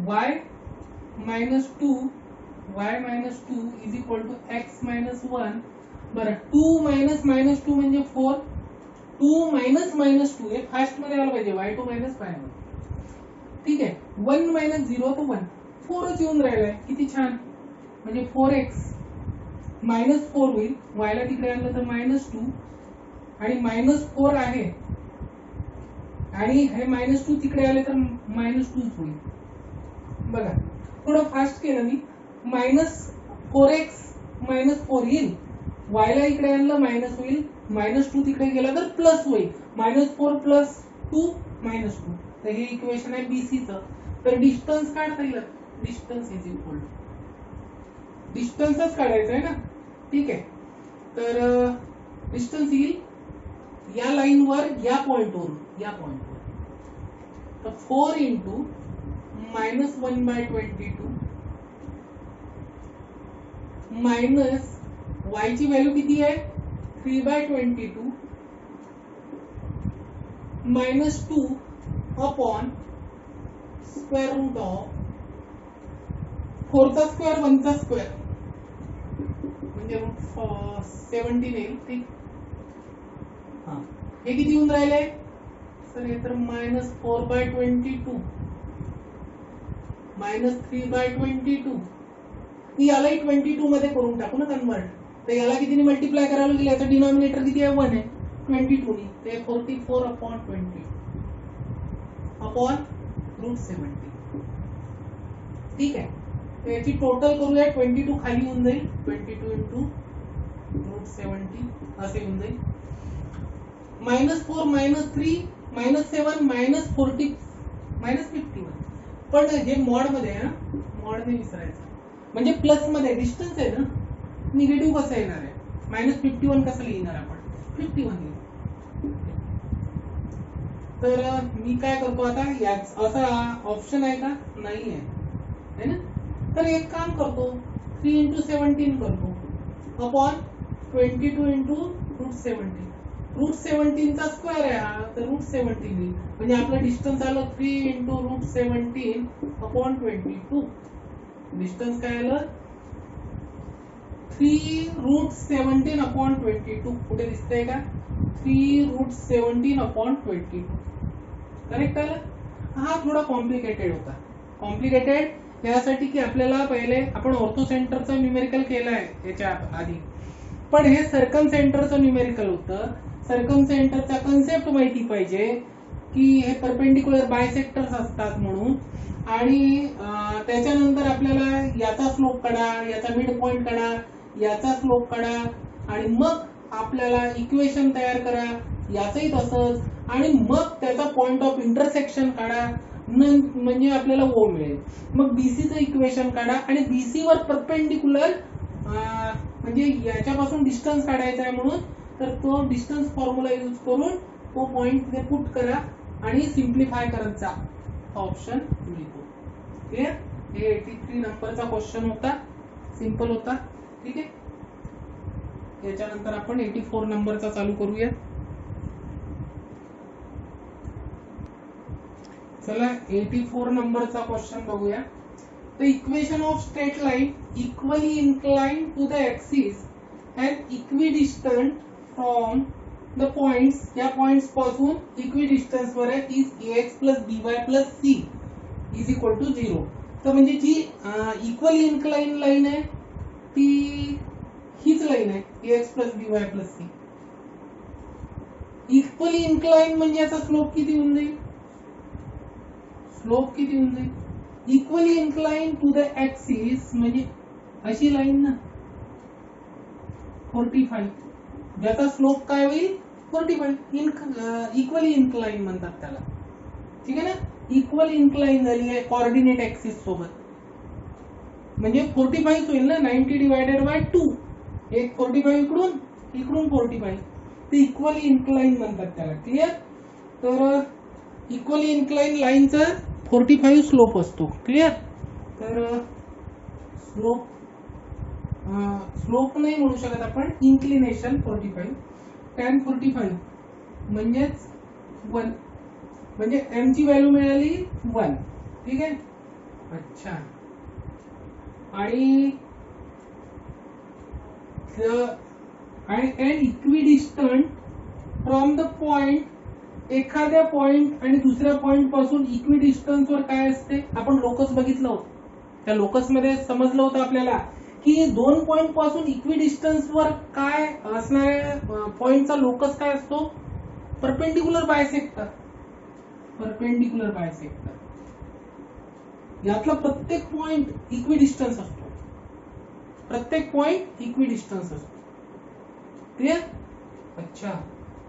y minus 2 is equal to x minus 1. बरं, 2 मायनस मायनस 2 म्हणजे 4. 2 मायनस मायनस 2 हे फास्ट मध्ये आलं पाहिजे. y2 minus 5. ठीक आहे. 1 मायनस 0 तर 1. 4च येऊन राहिलाय. किती छान. म्हणजे 4x मायनस 4 होईल. y ला तिकडे आणलं तर मायनस 2 आणि मायनस 4 आहे आणि हे मायनस 2 तिकडे आले तर मायनस 2 होईल. बघा थोडं फास्ट केलं मी. मायनस 4x मायनस 4 येईल. y ला इकडे आणलं मायनस होईल. मायनस 2 तिकडे गेला तर प्लस होईल. Minus 4 plus 2 minus 2. तर हे इक्वेशन आहे BC चं. तर डिस्टन्स काढता येईल. डिस्टन्स इज इक्वल टू डिस्टन्सच काढायचं आहे ना. ठीक आहे. तर डिस्टन्स येईल या लाईनवर या पॉइंटवरून तर 4 इंटू मायनस 1/22 मायनस y ची व्हॅल्यू किती आहे? 3/22 minus 2 upon square root of 4 चा स्क्वेअर 1 चा स्क्वेअर म्हणजे रूट 17 येईल. ठीक. हे किती येऊन राहिले सर? हे तर मायनस 4/22 मायनस 3/22. यालाही 22 मध्ये करून टाकू ना कन्वर्ट. तर याला कितीने मल्टिप्लाय करायला लागेल? याचं डिनॉमिनेटर किती आहे? 1 आहे. 22 ने ते 44 अपॉन 20 अपॉन रूट 70. ठीक आहे. याची टोटल करूया 22 खाली होऊन जाईल 22 इंटू √70 असे होऊन जाईल -4 -3 -7 -40 -51 पण हे मॉड मध्ये आहे ना मॉड ने विसरायचं म्हणजे प्लस मध्ये डिस्टन्स आहे ना निगेटिव्ह कसं येणार आहे -51 कसं लिहिणार आपण 51 लिहू तर मी काय करतो आता याच असा ऑप्शन आहे का नाही आहे ना तर एक काम करतो 3 इंटू 17 करतो अपॉन 22 इंटू √70 √17 चा स्क्वेअर आहे हा तर √17 येईल म्हणजे आपलं डिस्टन्स आलं 3 इंटू √17 अपॉन 22 डिस्टन्स काय आलं 3 √17 अपॉन 22 कुठे दिसतंय का 3 √17 अपॉन 22 करेक्ट आलं हा थोडा कॉम्प्लिकेटेड होता कॉम्प्लिकेटेड यासाठी की आपल्याला पहिले आपण ऑर्थो सेंटरचा न्यूमेरिकल केलाय याच्या आधी पण हे सर्कम सेंटरचं न्यूमेरिकल होतं सर्कम सेंटरचा कन्सेप्ट माहिती पाहिजे की हे परपेंडिक्युलर बायसेक्टर्स असतात म्हणून आणि त्याच्यानंतर आपल्याला याचा स्लोप काढा याचा मिड पॉइंट काढा याचा स्लोप काढा आणि मग आपल्याला इक्वेशन तयार करा याचंही तसंच आणि मग त्याचा पॉइंट ऑफ इंटरसेक्शन काढा म्हणजे आपल्याला ओ मिळेल मग बीसीचं इक्वेशन काढा आणि बीसी वर परपेंडिक्युलर म्हणजे याच्यापासून डिस्टन्स काढायचा आहे म्हणून तर तो डिस्टन्स फॉर्म्युला यूज करून तो पॉइंट ने पुट करा आणि सिम्प्लिफाय करत जा ऑप्शन मिळतो क्लियर हे 83 नंबरचा क्वेश्चन होता सिंपल होता ठीक आहे याच्यानंतर आपण 84 नंबरचा चालू करूया चला 84 नंबरचा क्वेश्चन बघूया The equation of straight line equally inclined to the axis and equidistant from the points या points पासून equidistance वर आहे is ax plus by plus c is equal to 0 तर म्हणजे जी equally inclined लाईन आहे ती हीच लाईन आहे ax plus by plus c equally inclined म्हणजे याचा स्लोप किती होऊन जाईल स्लोप किती होऊन जाईल equally incline to the axis म्हणजे अशी लाईन ना 45 ज्याचा स्लोप काय होईल 45 इक्वली इन्क्लाइन म्हणतात त्याला ठीक आहे ना इक्वली इन्क्लाइन झाली आहे कोऑर्डिनेट ऍक्सिस सोबत म्हणजे 45 होईल ना 90 डिवायडेड बाय 2 एक 45 इकडून 45 ते इक्वली इन्क्लाइन म्हणतात त्याला क्लियर तर इक्वली इन्क्लाइन लाईनचा 45 स्लोप असतो क्लियर तर स्लोप नाही म्हणू शकत आपण इन्क्लिनेशन 45 tan 45 म्हणजेच 1 म्हणजे m ची व्हॅल्यू मिळाली 1 ठीक आहे अच्छा आणि and equidistant from the point एखाद्या पॉइंट आणि दुसऱ्या पॉइंट पासून इक्विडिस्टन्स वर काय असते आपण लोकस बघितलं होतं त्या लोकस मध्ये समजलं होतं आपल्याला की दोन पॉइंट पासून इक्विडिस्टन्स वर काय असणाऱ्या पॉइंटचा लोकस काय असतो परपेंडिक्युलर बायसेक्टर यातला प्रत्येक पॉइंट इक्विडिस्टन्स असतो क्लियर अच्छा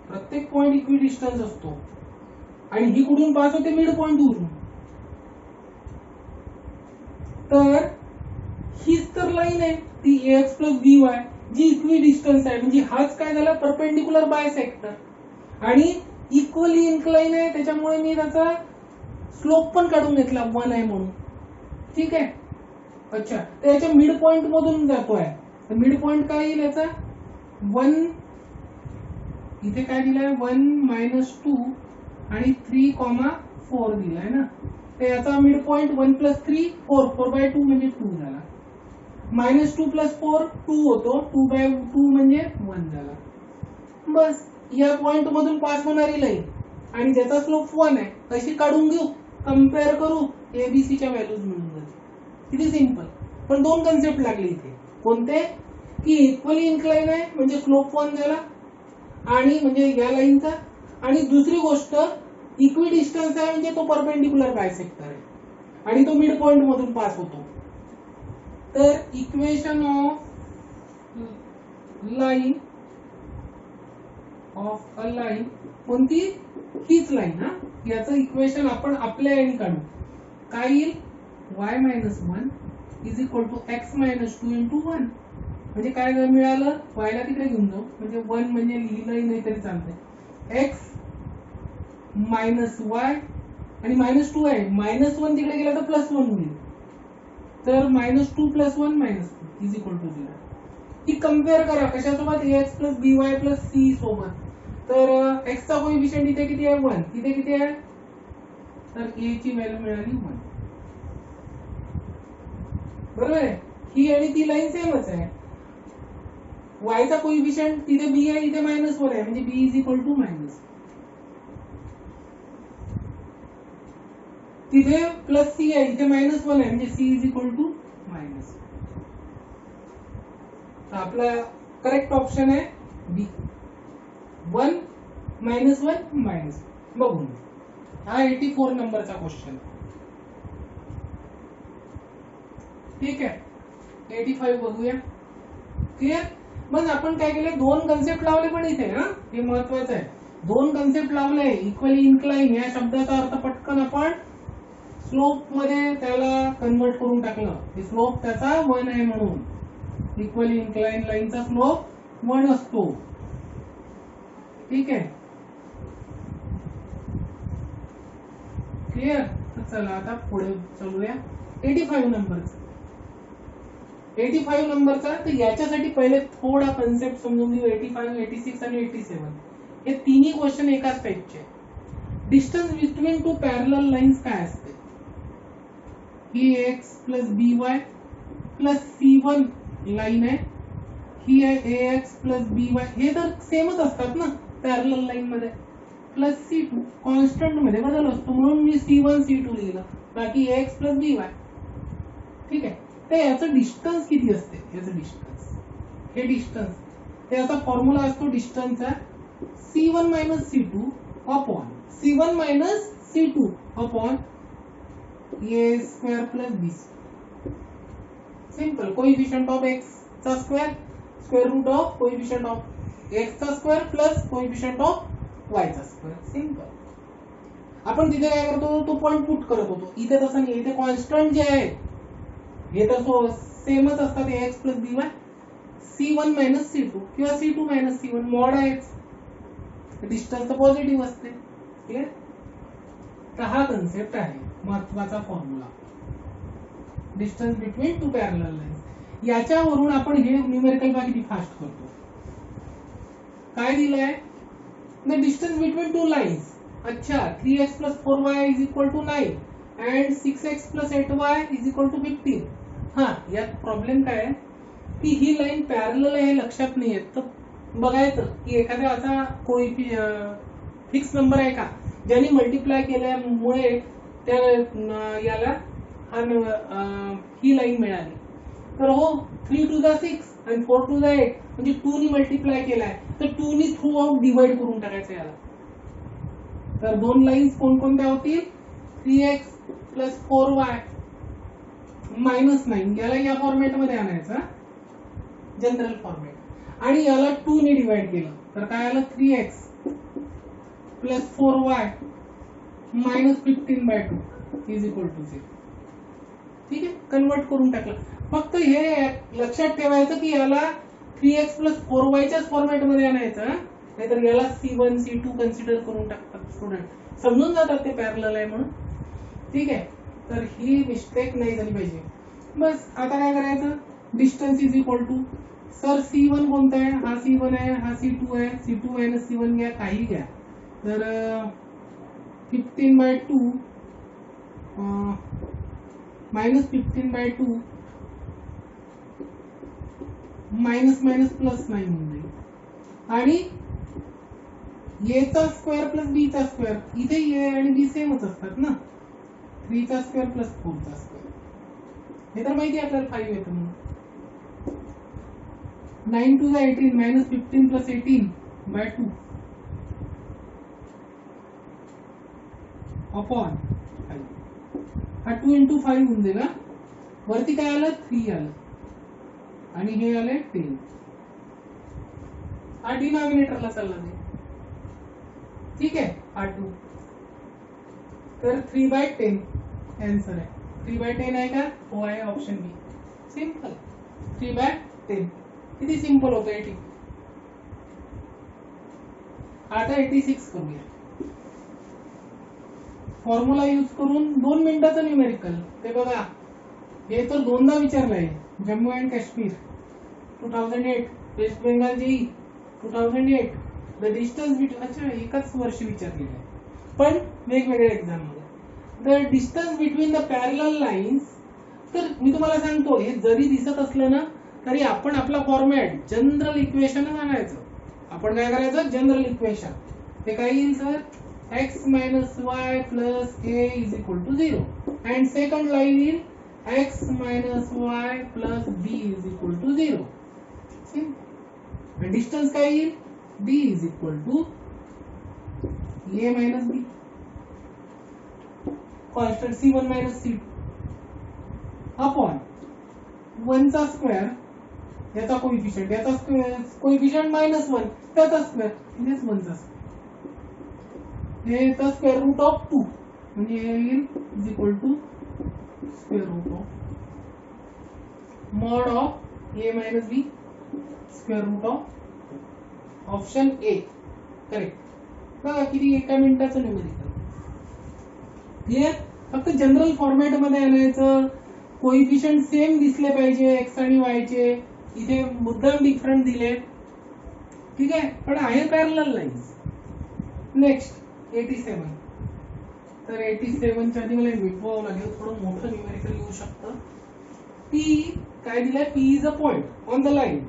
प्रत्येक पॉइंट इक्विडिस्टन्स असतो आणि ही कुठून पास होते मिड पॉइंट वरून तर हीच तर लाईन आहे ती ax plus by जी इक्विडिस्टन्स आहे म्हणजे हाच काय झाला परपेंडिक्युलर बायसेक्टर आणि इक्वली इन्क्लाइन आहे त्याच्यामुळे मी त्याचा स्लोप पण काढून घेतला 1 आहे म्हणून ठीक आहे अच्छा तर याच्या मिड पॉइंट मधून जातोय तर मिड पॉइंट काय येईल याचा 1 इथे काय दिलाय 1 - 2 आणि 3,4 दिलाय ना तर याचा मिड पॉइंट 1 + 3 4/2 म्हणजे 2 झाला -2 + 4 2 होतो 2/2 म्हणजे 1 झाला बस या पॉइंट मधून पास होणारी लाईन आणि ज्याचा स्लोप 1 आहे अशी काढून घेऊ कम्पेअर करू एबीसी च्या व्हॅल्यूज मिळून जातील किती सिंपल पण दोन कन्सेप्ट लागले इथे कोणते की इक्वली इन्क्लाइन आहे म्हणजे स्लोप 1 झाला आणि म्हणजे या लाईनचा आणि दुसरी गोष्ट इक्विडिस्टन्स आहे म्हणजे तो परपेंडिक्युलर बायसेक्टर आहे आणि तो मिड पॉइंट मधून पास होतो तर equation of line of a line कोणती, हीच लाईन हा, याचं इक्वेशन आपण आपल्या याने काढू. काय येईल, y minus 1 is equal to x minus 2 into 1. म्हणजे काय मिळालं, y ला तिकडे घेऊन जाऊ, म्हणजे 1 म्हणजे लिहिलंही नाही तरी चालतंय. x मायनस y आणि मायनस 2 आहे, मायनस 1 तिकडे गेला तर प्लस 1 होईल. तर minus 2 plus 1 minus 2 is equal to 0. ही कम्पेअर करा कशासोबत, ax plus by plus c सोबत. तर x चा कोएफिशिएंट इथे किती आहे, 1. इथे किती आहे, तर a ची व्हॅल्यू मिळाली 1. बरोबर आहे. ही आणि ती लाईन सेमच आहे. y चा कोएफिशिएंट तिथे b आहे, इथे मायनस 1 आहे, म्हणजे b is equal to minus. तिथे प्लस c आहे, इथे मायनस 1 आहे, म्हणजे c is equal to minus. आपला करेक्ट ऑप्शन आहे बी, 1 मायनस 1 मायनस. बघून हा 84 नंबरचा क्वेश्चन. ठीक आहे, 85 बघूया. क्लिअर. मग आपण काय केले, दोन कन्सेप्ट लावले पण इथे हा, हे महत्वाचं आहे. दोन कन्सेप्ट लावले. इक्वली इन्क्लाइन या शब्दाचा अर्थ पटकन आपण स्लोप मध्ये त्याला कन्वर्ट करून टाकलं. हे स्लोप त्याचा 1 आहे म्हणून. इक्वली इन्क्लाइन लाईनचा स्लोप 1 असतो. ठीक आहे, क्लिअर. तर चला आता पुढे चलूया 85 नंबरचा. 85 नंबरचा, तर याच्यासाठी पहिले थोडा कन्सेप्ट समजून घेऊ. 85, 86 आणि 87 हे तिन्ही क्वेश्चन एकाच टाइपचे. Distance between to parallel lines काय असते, ही x plus by plus c1 line आहे, ही आहे ax प्लस by. हे तर सेमच असतात ना पॅरलल लाईन मध्ये. प्लस c2 कॉन्स्टंट मध्ये बदल असतो, म्हणून मी c1 c2 लिहिलं, बाकी ax प्लस by. ठीक आहे. तर याचं डिस्टन्स किती असते, याचं डिस्टन्स, हे डिस्टन्स, याचा फॉर्म्युला असतो डिस्टन्सचा c1 minus c2 upon c1 minus c2 upon a square plus b. Simple. Coefficient of x चा square, square root of coefficient of x चा square plus coefficient of y चा square. Simple. आपण तिथे काय करतो, तो पॉइंट पुट करत होतो. इथे तसं नाही, इथे कॉन्स्टंट जे आहे हे तर सेमच असतात, ax plus by, c1 minus c2 किंवा c2 मायनस c1 मॉड आहे. डिस्टन्स तर पॉझिटिव्ह असते. क्लिअर. तर हा कन्सेप्ट आहे महत्वाचा formula, distance between to parallel lines. याच्यावरून आपण हे न्यूमेरिकल बघा किती फास्ट करतो. काय दिलंय, the distance between two lines. अच्छा, 3x plus 4y is equal to 9 and 6x plus 8y is equal to 15. हा, यात प्रॉब्लेम काय आहे की ही लाईन पॅरलल आहे हे लक्षात नाही येत. तर बघायचं की एखाद्या असा कोई फिक्स नंबर आहे का ज्याने मल्टिप्लाय केल्यामुळे त्या याला ही लाईन मिळाली. तर हो, 3 टू द 6 आणि 4 टू द 8 म्हणजे 2 ने मल्टिप्लाय केलाय, तर 2 ने थ्रू आउट डिवाइड करून टाकायचं याला. तर दोन लाईन्स कोणकोणत्या होतील, 3x प्लस 4y मायनस 9, याला या फॉर्मॅट मध्ये आणायचा, जनरल फॉर्मॅट, आणि याला 2 ने डिवाइड केलं तर काय आलं, 3x plus 4y minus 15/2 is equal to 0. ठीक आहे, कन्वर्ट करून टाकलं. फक्त हे लक्षात ठेवायचं की याला 3x प्लस 4y च्याच फॉर्मॅट मध्ये आणायचं, नाहीतर याला c1 c2 कन्सिडर करून टाकतात स्टुडंट, समजून जातात ते पॅरलल आहे म्हणून. ठीक आहे, तर ही मिस्टेक नाही झाली पाहिजे. बस आता काय करायचं, distance is equal to, sir c1 कोणता आहे, हा c1 आहे, हा c2 आहे, c2 मायनस c1 घ्या, काही घ्या. तर 15/2 मायनस 15/2 मायनस मायनस प्लस 9 होऊन जाईल. आणि a चा स्क्वेअर प्लस b चा स्क्वेअर, इथे a आणि b सेमच असतात ना, 3 चा स्क्वेअर प्लस 4 चा स्क्वेअर, हे तर माहिती आहे आपल्याला 5 येतं म्हणून. 9 to the 18 minus 15 plus 18/2 upon 5. हा 2 into 5 होऊन जाईल. वरती काय आलं 3 आलं आणि हे आले 10. हा डिनॉमिनेटरला चालला ते. ठीक आहे R2. तर 3/10 आन्सर आहे. 3/10 आहे का? हो आहे, ऑप्शन बी. सिंपल. 3/10. किती सिंपल होतं 80. आता 86 करूया. फॉर्म्युला यूज करून 2 मिनिटाचं न्यूमेरिकल. ते बघा, हे तर दोनदा विचारलंय. Jammu and Kashmir 2008, West Bengal JE 2008. The distance between, अच्छा एकाच वर्षी विचारलेलं आहे पण वेगवेगळ्या एक्झाम मध्ये. The distance between the parallel lines. तर मी तुम्हाला सांगतो, हे जरी दिसत असलं ना तरी आपण आपला फॉर्मॅट जनरल इक्वेशन आणायचं. आपण काय करायचं? General equation. ते काय येईल sir? x minus y plus a is equal to 0. And second line is x minus y plus b is equal to 0. See? And distance काय येईल? d is equal to a minus b. Constant c1 minus c2 upon 1 चा square, याचा coefficient, याचा coefficient -1, त्याचा square म्हणजेच 1 चा square. हे तर स्क्वेअर रूट ऑफ 2 म्हणजे येईल is equal to square root of mod of a minus b square root of option A. Correct. बघा किती एका मिनिटाचं न्यूमेरिकल. क्लियर. फक्त जनरल फॉर्मॅट मध्ये आणायचं. कोएफिशिएंट सेम दिसले पाहिजे x आणि y चे. इथे मुद्दाम डिफरंट दिले. ठीक आहे, पण आहे पॅरलल लाईन्स. नेक्स्ट 87. तर 87 च्या आधी मला मिटवावं लागेल, थोडं मोठं न्यूमेरिकल येऊ शकतं. P काय दिलंय? P is a point on the line.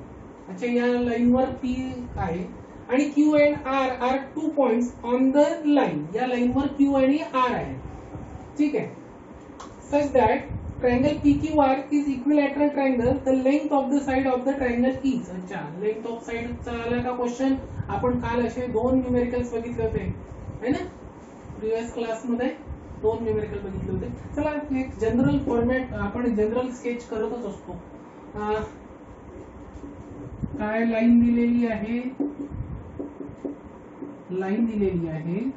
अच्छा, या लाईनवर P आहे आणि Q and R are 2 points on the line. या लाईनवर Q आणि R आहे. ठीक आहे. Such that triangle PQR is equilateral triangle. The length of the side of the triangle is. अच्छा, length of side चा आला का क्वेश्चन? आपण काल असे 2 न्यूमेरिकल्स बघितले होते है ना, प्रिव्हियस क्लास मध्ये 2 न्यूमेरिकल बघितले होते. चला एक जनरल फॉर्मॅट, आपण जनरल स्केच करतच असतो. काय लाईन दिलेली आहे? लाईन दिलेली आहे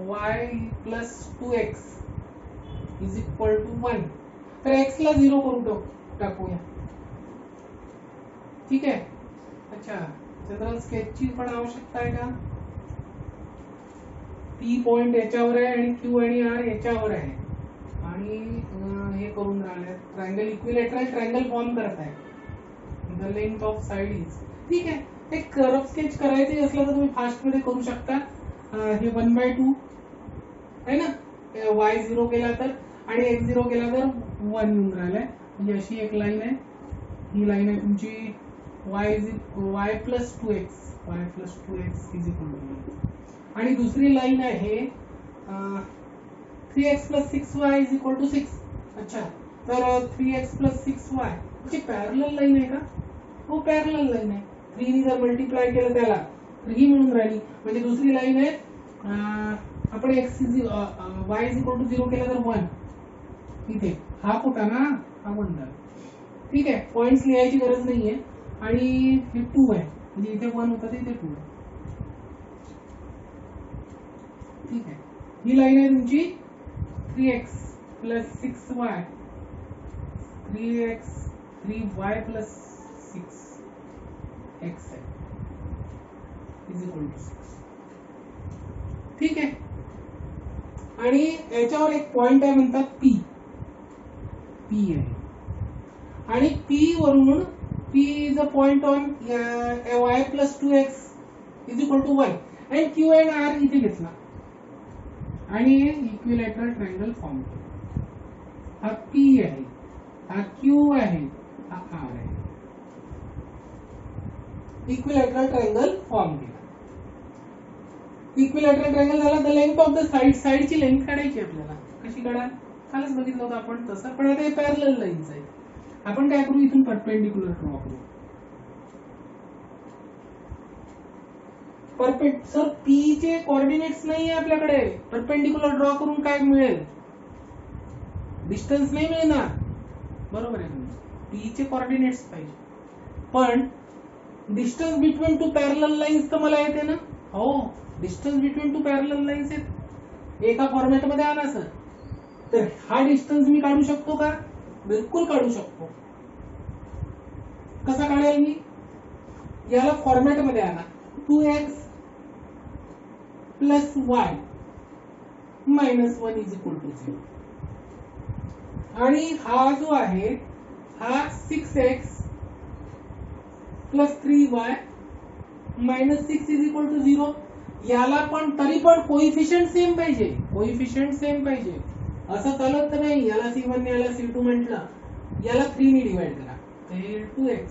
y plus 2x is equal to 1. तर x ला 0 करून टाकूया. ठीक आहे. अच्छा, जनरल स्केचची पण आवश्यकता आहे का? P पॉइंट याच्यावर आहे आणि Q आणि R याच्यावर आहे आणि हे करून राहिले. ट्रायंगल इक्विलॅटरल ट्रायंगल फॉर्म करत आहे. The length of side is. ठीक आहे. एक कर्व स्केच करायचे असलं तर तुम्ही फास्ट मध्ये करू शकता. हे 1/2 आहे ना, y 0 केला तर आणि x 0 केला तर 1 येऊन राहिलाय. म्हणजे अशी एक लाईन आहे. ही लाईन आहे तुमची y plus 2x is equal to 1. आणि दुसरी लाईन आहे 3x plus 6y is equal to 6. अच्छा, तर 3x plus 6y म्हणजे पॅरलल लाईन आहे का? हो, पॅरलल लाईन आहे. 3 ने जर मल्टिप्लाय केलं त्याला तर ही मिळून राहिली. म्हणजे दुसरी लाईन आहे. आपण y is equal to 0 केला तर 1. इथे हा होता ना, हा बनला. ठीक आहे. पॉइंट्स लिहायची गरज नाहीये. आणि हे 2 आहे म्हणजे इथे 1 होता, इथे 2 आहे. ठीक आहे. ही लाईन आहे तुमची 3x plus 6y 3y plus 6x आहे is equal to 6. ठीक आहे. आणि याच्यावर एक पॉइंट आहे म्हणतात P आहे आणि P वरून P is a point on y plus 2x is equal to 1 and Q and R इथे घेतला आणि इक्विलॅटरल ट्रायंगल फॉर्म केला. हा P आहे, हा Q आहे, हा R आहे. इक्विलॅटरल ट्रायंगल फॉर्म केला. इक्विलॅटरल ट्रायंगल झाला. The length of the side. साइडची लेंथ काढायची आपल्याला. कशी काढा? कालच बघितलं होतं आपण तसं, पण आता हे पॅरलल लाईन्स आहेत. आपण काय करू? इथून परपेंडिक्युलर ड्रॉ करू. परफेक्ट. सर P चे कोऑर्डिनेट्स नाही आहे आपल्याकडे. परपेंडिक्युलर ड्रॉ करून काय मिळेल? डिस्टन्स नाही मिळणार, बरोबर आहे. पी चे कोऑर्डिनेट्स पाहिजे, पण distance between to parallel lines तर मला येते ना. हो, distance between to parallel lines आहेत, एका फॉर्मॅट मध्ये आणा सर. तर हा डिस्टन्स मी काढू शकतो का? बिलकुल काढू शकतो. कसा काढेल मी? याला फॉर्मॅट मध्ये आणा. 2x plus y minus 1 is equal to 0. आणि हा जो आहे हा 6x plus 3y minus 6 is equal to 0. याला पण तरी पण कोइफिशियंट सेम पाहिजे, कोइफिशियंट सेम पाहिजे. असं चालत नाही. याला C1 याला C2 म्हटलं, याला 3 ने डिवाइड करा. 2x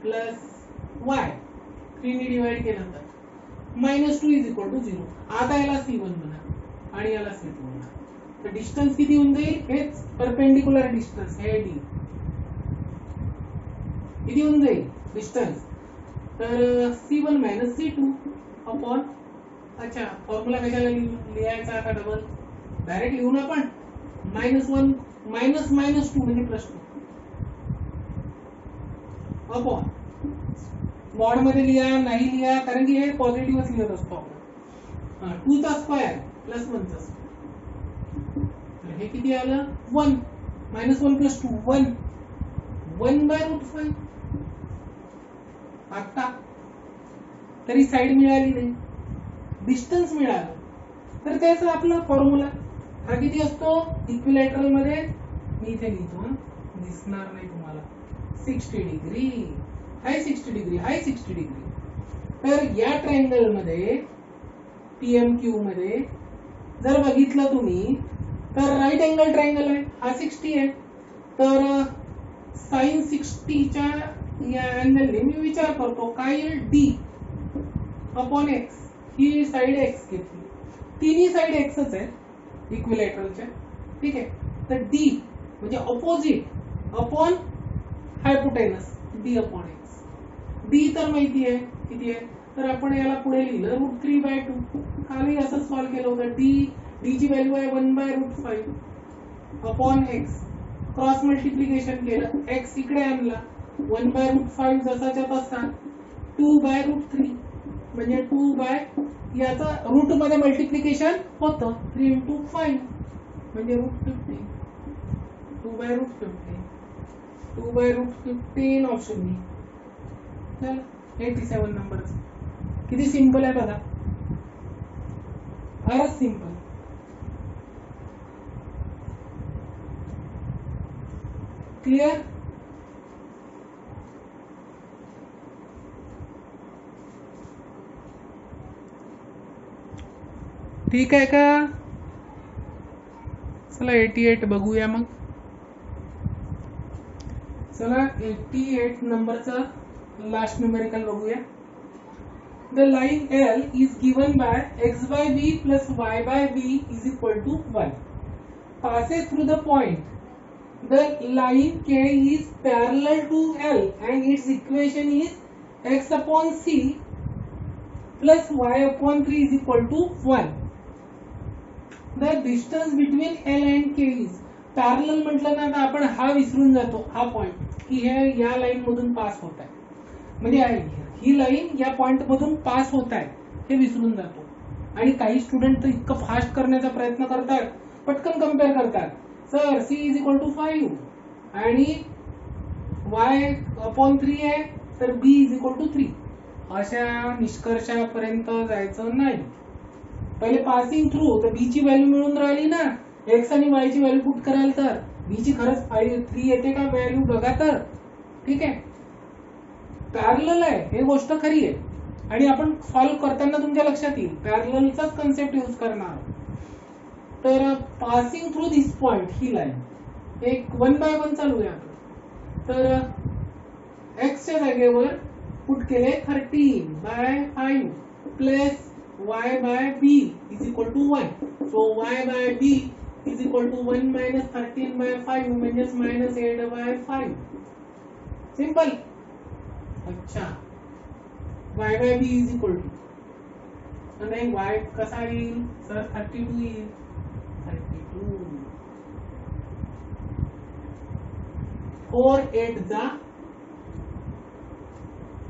प्लस y 3 ने डिवाइड केलं तर मायनस 2 इज इक्वल टू 0. आता याला C1 म्हणा आणि याला C2 म्हणा. तर डिस्टन्स किती होऊन जाईल? हेच परपेंडिक्युलर डिस्टन्स, हे d किती होऊन जाईल डिस्टन्स? तर C1 मायनस C2 अपॉन, अच्छा फॉर्म्युला कशाला लिहायचा आता डबल? डायरेक्ट लिहू ना आपण. -1 मायनस मायनस 2 म्हणजे प्लस 2 अपॉन मॉड मध्ये लिहा नाही लिहा, कारण की हे पॉझिटिव्हच लिहत असतो आपण. 2 चा स्क्वेअर प्लस 1 चा स्क्वेअर, तर हे किती आलं? 1 मायनस 1 प्लस 2 1 बाय रूट 5. आता तरी साइड मिळाली नाही, डिस्टन्स मिळालं. तर त्याचा आपला फॉर्म्युला हा किती असतो? इक्विलॅटरल मध्ये मी इथे लिहितो, दिसणार नाही तुम्हाला. 60 डिग्री, हाय 60 डिग्री, हाय 60 डिग्री. तर या ट्रायंगल मध्ये PMQ मध्ये जर बघितलं तुम्ही तर राईट अँगल ट्रायंगल आहे, हा 60 आहे. तर साइन 60 च्या या अँगलने मी विचार करतो काय येईल? D upon x. ही साइड x घेतली, तिन्ही साइड xच आहेत इक्विलॅटरलच्या, ठीक आहे. तर D म्हणजे opposite upon hypotenuse, D upon x. D तर माहिती आहे किती आहे, तर आपण याला पुढे लिहिलं √3/2. खाली असं सॉल्व्ह केलं होतं. D ची व्हॅल्यू आहे 1/5 अपॉन x. क्रॉस मल्टिप्लिकेशन केलं, x इकडे आणला, 1/5 जसाच्या तसा 2/√3 म्हणजे 2 बाय याचा रूट मध्ये मल्टिप्लिकेशन होतं 3 into 5 म्हणजे √15. 2/√15 2/√15 ऑप्शन बी. चला 87 नंबर. किती सिंपल आहे बघा, फारच सिंपल. क्लियर? ठीक आहे का? चला 88 बघूया मग. चला 88 नंबरचा लास्ट न्यूमेरिकल बघूया. The line L is given by x by b plus y by b is equal to 1. Passes through the point. The line K is parallel to L and its equation is x upon c plus y upon 3 is equal to 1. The distance between L and K is parallel. म्हटलं ना आता आपण हा विसरून जातो, हा point की हे या लाईन मधून पास होत आहे, म्हणजे ही लाईन या पॉइंट मधून पास होत आहे हे विसरून जातो. आणि काही स्टुडंट तर इतकं फास्ट करण्याचा प्रयत्न करतात, पटकन कम्पेअर करतात. Sir c is equal to 5 आणि y अपॉन 3 आहे तर b इज इक्वल टू 3. अशा निष्कर्षापर्यंत जायचं नाही. पहिले पासिंग थ्रू, तर b ची व्हॅल्यू मिळून राहिली ना, x आणि y ची व्हॅल्यू पुट कराल तर b ची खरंच 3 येते का व्हॅल्यू बघा तर, ठीक आहे. पॅरलल आहे हे गोष्ट खरी आहे, आणि आपण सॉल्व्ह करताना तुमच्या लक्षात येईल पॅरललचाच कन्सेप्ट यूज करणार. तर पासिंग थ्रू दिस पॉइंट, ही लाईन एक 1 बाय 1 चालू आहे. तर x च्या जागेवर पुट केले 13/5 plus y by b is equal to 1. So y by b is equal to 1 minus 13/5 म्हणजेच -8/5. सिंपल. अच्छा, y by b is equal to, नाही y कसा येईल सर? 32 येईल. 32 4 8 जा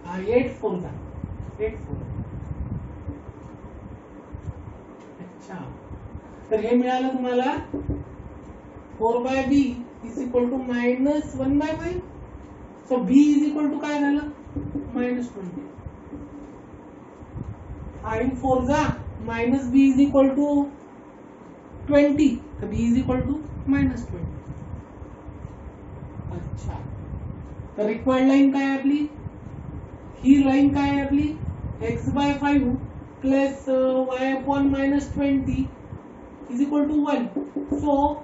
8 4 जा 8 4. अच्छा, तर हे मिळालं तुम्हाला 4/b is equal to -1/5. So b is equal to काय झालं -20. 5 4 जा -b इज इक्वल टू 20. तर b इज इक्वल टू -20. अच्छा, तर रिक्वायर्ड लाईन काय आपली, ही लाईन काय आपली x/5 plus y/-20 is equal to 1. So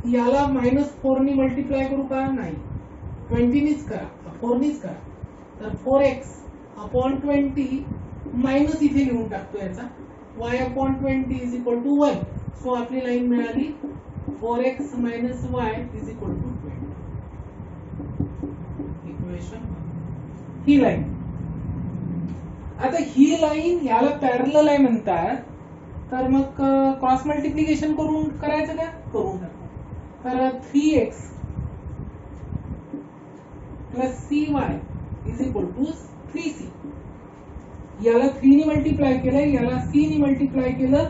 याला -4 ने मल्टिप्लाय करू का, नाही 20 नीच करा, 4 नीच करा. तर 4x/20 मायनस इथे लिहून टाकतो याचा y/20 is equal to 1. So आपली लाईन मिळाली 4x - y is equal to 20. Equation ही लाईन. आता ही लाईन याला पॅरलल आहे म्हणतात, तर मग क्रॉस मल्टिप्लिकेशन करून करायचं का, करून टाकू. तर 3x plus cy is equal to 3c. याला 3 ने मल्टिप्लाय केलं, याला c ने मल्टिप्लाय केलं,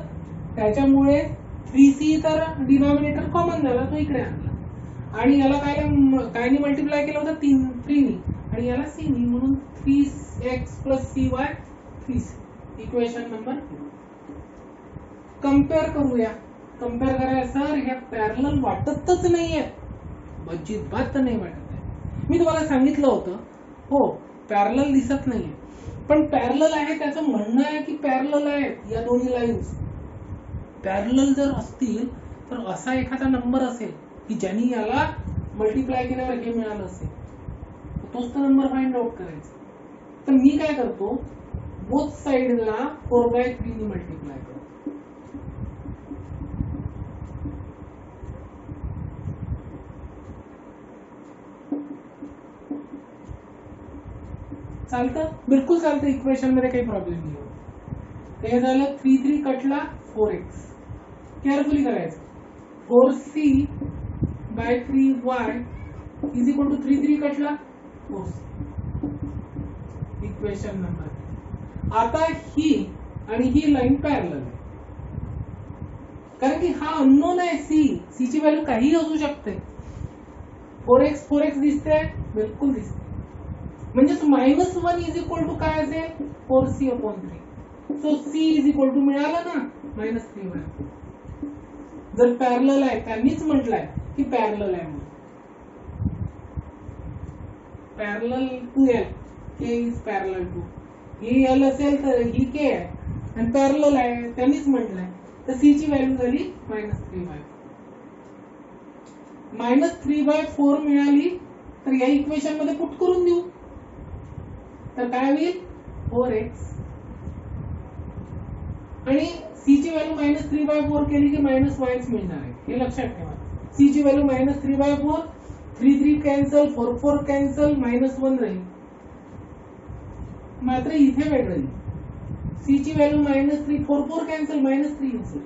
त्याच्यामुळे 3c तर डिनॉमिनेटर कॉमन झाला, तो इकडे आणला. आणि याला काय ने मल्टिप्लाय केलं होतं 3 ने, आणि याला c ने, म्हणून 3x plus cy 3c. Equation number 2. Compare करूया. कम्पेअर करायला सर ह्या पॅरलल वाटतच नाहीये, अजिबात नाही वाटत आहे. मी तुम्हाला सांगितलं होतं हो पॅरलल दिसत नाहीये, पण पॅरलल आहे, त्याचं म्हणणं आहे की पॅरलल आहेत या दोन्ही लाईन्स. पॅरलल जर असतील तर असा एखादा नंबर असेल की ज्यांनी याला मल्टिप्लाय केल्यावर हे मिळालं असेल, तोच तर नंबर फाइंड आउट करायचा. तर मी काय करतो, बोथ साइडला 4/3 ने मल्टिप्लाय करतो. चालतं, बिलकुल चालतं, इक्वेशन मध्ये काही प्रॉब्लेम नाही. हे झालं 3 3 कटला 4x. केअरफुली करायचं. 4c/3y इज इक्वल टू 3 3 कटला 4c. Equation number. आता ही आणि ही लाईन पॅरलल आहे, कारण की हा अननोन आहे c ची व्हॅल्यू काही असू शकते. 4x दिसते, बिलकुल दिसते. म्हणजे -1 इज इक्वल टू काय असेल 4c/3. So c is equal to मिळालं ना -3y. जर पॅरलल आहे, त्यांनीच म्हटलंय की पॅरलल आहे म्हणून. Parallel to l, k is parallel to, ही l असेल तर ही k आहे, आणि पॅरलल आहे त्यांनीच म्हटलंय. तर c ची व्हॅल्यू झाली -3y. -3/4 मिळाली, तर या इक्वेशन मध्ये पुट करून देऊ. तर काय होईल 4x, आणि c ची व्हॅल्यू -3/4 केली की -yच मिळणार आहे, हे लक्षात ठेवा. c ची व्हॅल्यू -3/4, 3 3 कॅन्सल, 4 4 कॅन्सल, -1 राहील. मात्र इथे वेगळं येईल. c ची व्हॅल्यू -3, 4 4 कॅन्सल, -3 येईल.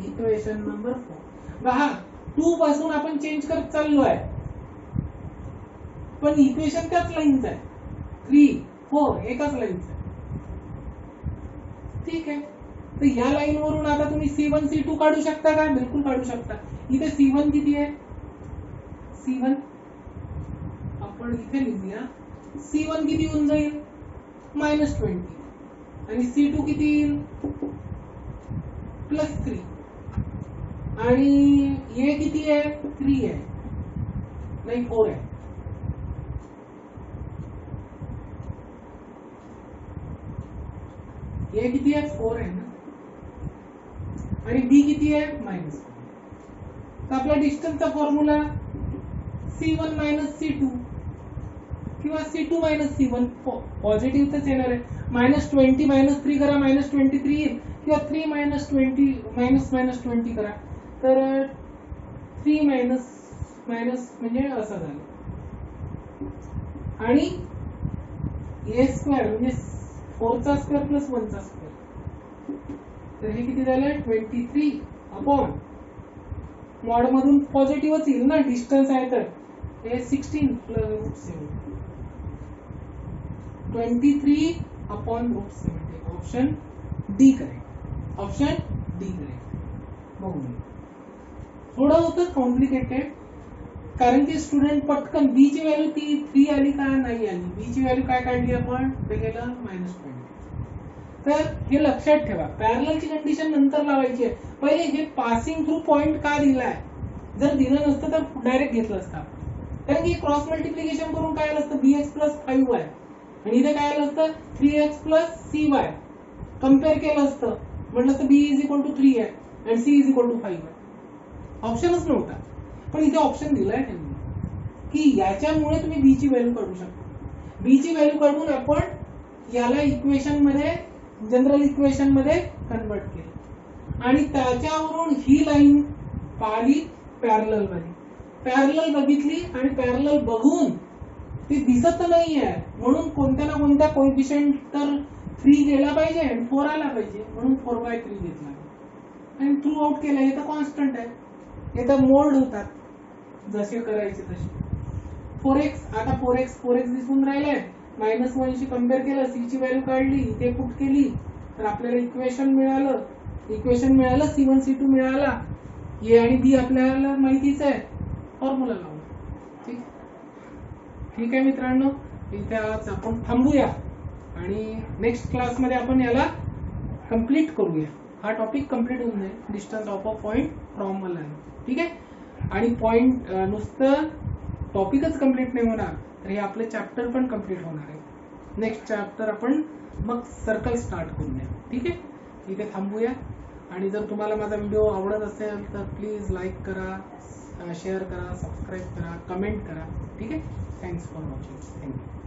Equation number 4. पहा 2 पासून आपण चेंज करत चाललो आहे, पण इक्वेशन त्याच लाईनचं आहे. 3 4 एकाच लाईनचं आहे. ठीक आहे, तर या लाईन वरून आता तुम्ही c1 c2 काढू शकता का, बिलकुल काढू शकता. इथे c1 किती आहे, c1 आपण इथे लिहूया. c1 किती होऊन जाईल -20, आणि c2 किती येईल +3, आणि a किती आहे 3 आहे, नाही 4 आहे. a किती आहे 4 आहे ना, आणि b किती आहे -1. तर आपला डिस्टन्सचा फॉर्म्युला c1 - c2 किंवा c2 - c1 पॉझिटिव्हच येणार आहे. -20 -3 करा -23 येईल, किंवा 3 -20 करा, तर 3 म्हणजे असं झालं. आणि a² म्हणजे 4चा स्क्वेअर प्लस 1चा स्क्वेअर, तर हे किती झालं 23 अपॉन मॉड मधून पॉझिटिव्हच येईल ना, डिस्टन्स आहे तर हे 16 + √70 23/√70 option D correct. Option D correct. बघू थोडं होतं कॉम्प्लिकेटेड कारण की स्टुडंट पटकन बी ची व्हॅल्यू ती 3 आली का नाही आली. बी ची व्हॅल्यू काय काढली आपण ते केलं -20. तर हे लक्षात ठेवा पॅरललची कंडिशन नंतर लावायची आहे. पहिले हे पासिंग थ्रू पॉइंट का दिलाय. जर दिलं नसतं तर डायरेक्ट घेतलं असतं कारण की क्रॉस मल्टिप्लिकेशन करून काय आलं असतं bx + 5y आणि इथे काय आलं असतं 3x + cy कम्पेअर केलं असतं म्हटलं असतं b = 3 आहे आणि c = 5 आहे. ऑप्शनच नव्हता पण इथे ऑप्शन दिलाय त्यांनी की याच्यामुळे तुम्ही b ची व्हॅल्यू काढू शकता. b ची व्हॅल्यू काढून आपण याला इक्वेशन मध्ये जनरल इक्वेशन मध्ये कन्वर्ट केलं आणि त्याच्यावरून ही लाईन पाहिली पॅरलल मध्ये. पॅरलल बघितली आणि पॅरलल बघून ती दिसत नाहीये म्हणून कोणत्या ना कोणत्या कोएफिशिएंट तर 3 गेला पाहिजे आणि 4 आला पाहिजे म्हणून 4/3 घेतला आणि थ्रू आउट केलं. हे तर कॉन्स्टंट आहे हे तर मोल्ड होतात जसे करायचे तसे. 4x आता 4x दिसून राहिलाय -1 शी कम्पेअर केलं c ची व्हॅल्यू काढली इथे पुट केली तर आपल्याला इक्वेशन मिळालं c1 c2 मिळाला. a आणि b आपल्याला माहितीच आहे फॉर्म्युला लावू. ठीक आहे मित्रांनो इथे आज आपण थांबूया आणि नेक्स्ट क्लास मध्ये आपण याला कंप्लीट करूया. हा टॉपिक कंप्लीट होऊन जाईल distance of a point from a line. ठीक आहे आणि पॉइंट नुसतं टॉपिकच कंप्लीट नाही होणार तर हे आपले चॅप्टर पण कंप्लीट होणार आहे. नेक्स्ट चॅप्टर आपण मग सर्कल स्टार्ट करूया. ठीक आहे इथे थांबूया आणि जर तुम्हाला माझा व्हिडिओ आवडत असेल तर प्लीज लाईक करा, शेअर करा, सबस्क्राईब करा, कमेंट करा. ठीक आहे थँक्स फॉर वॉचिंग. थँक्यू.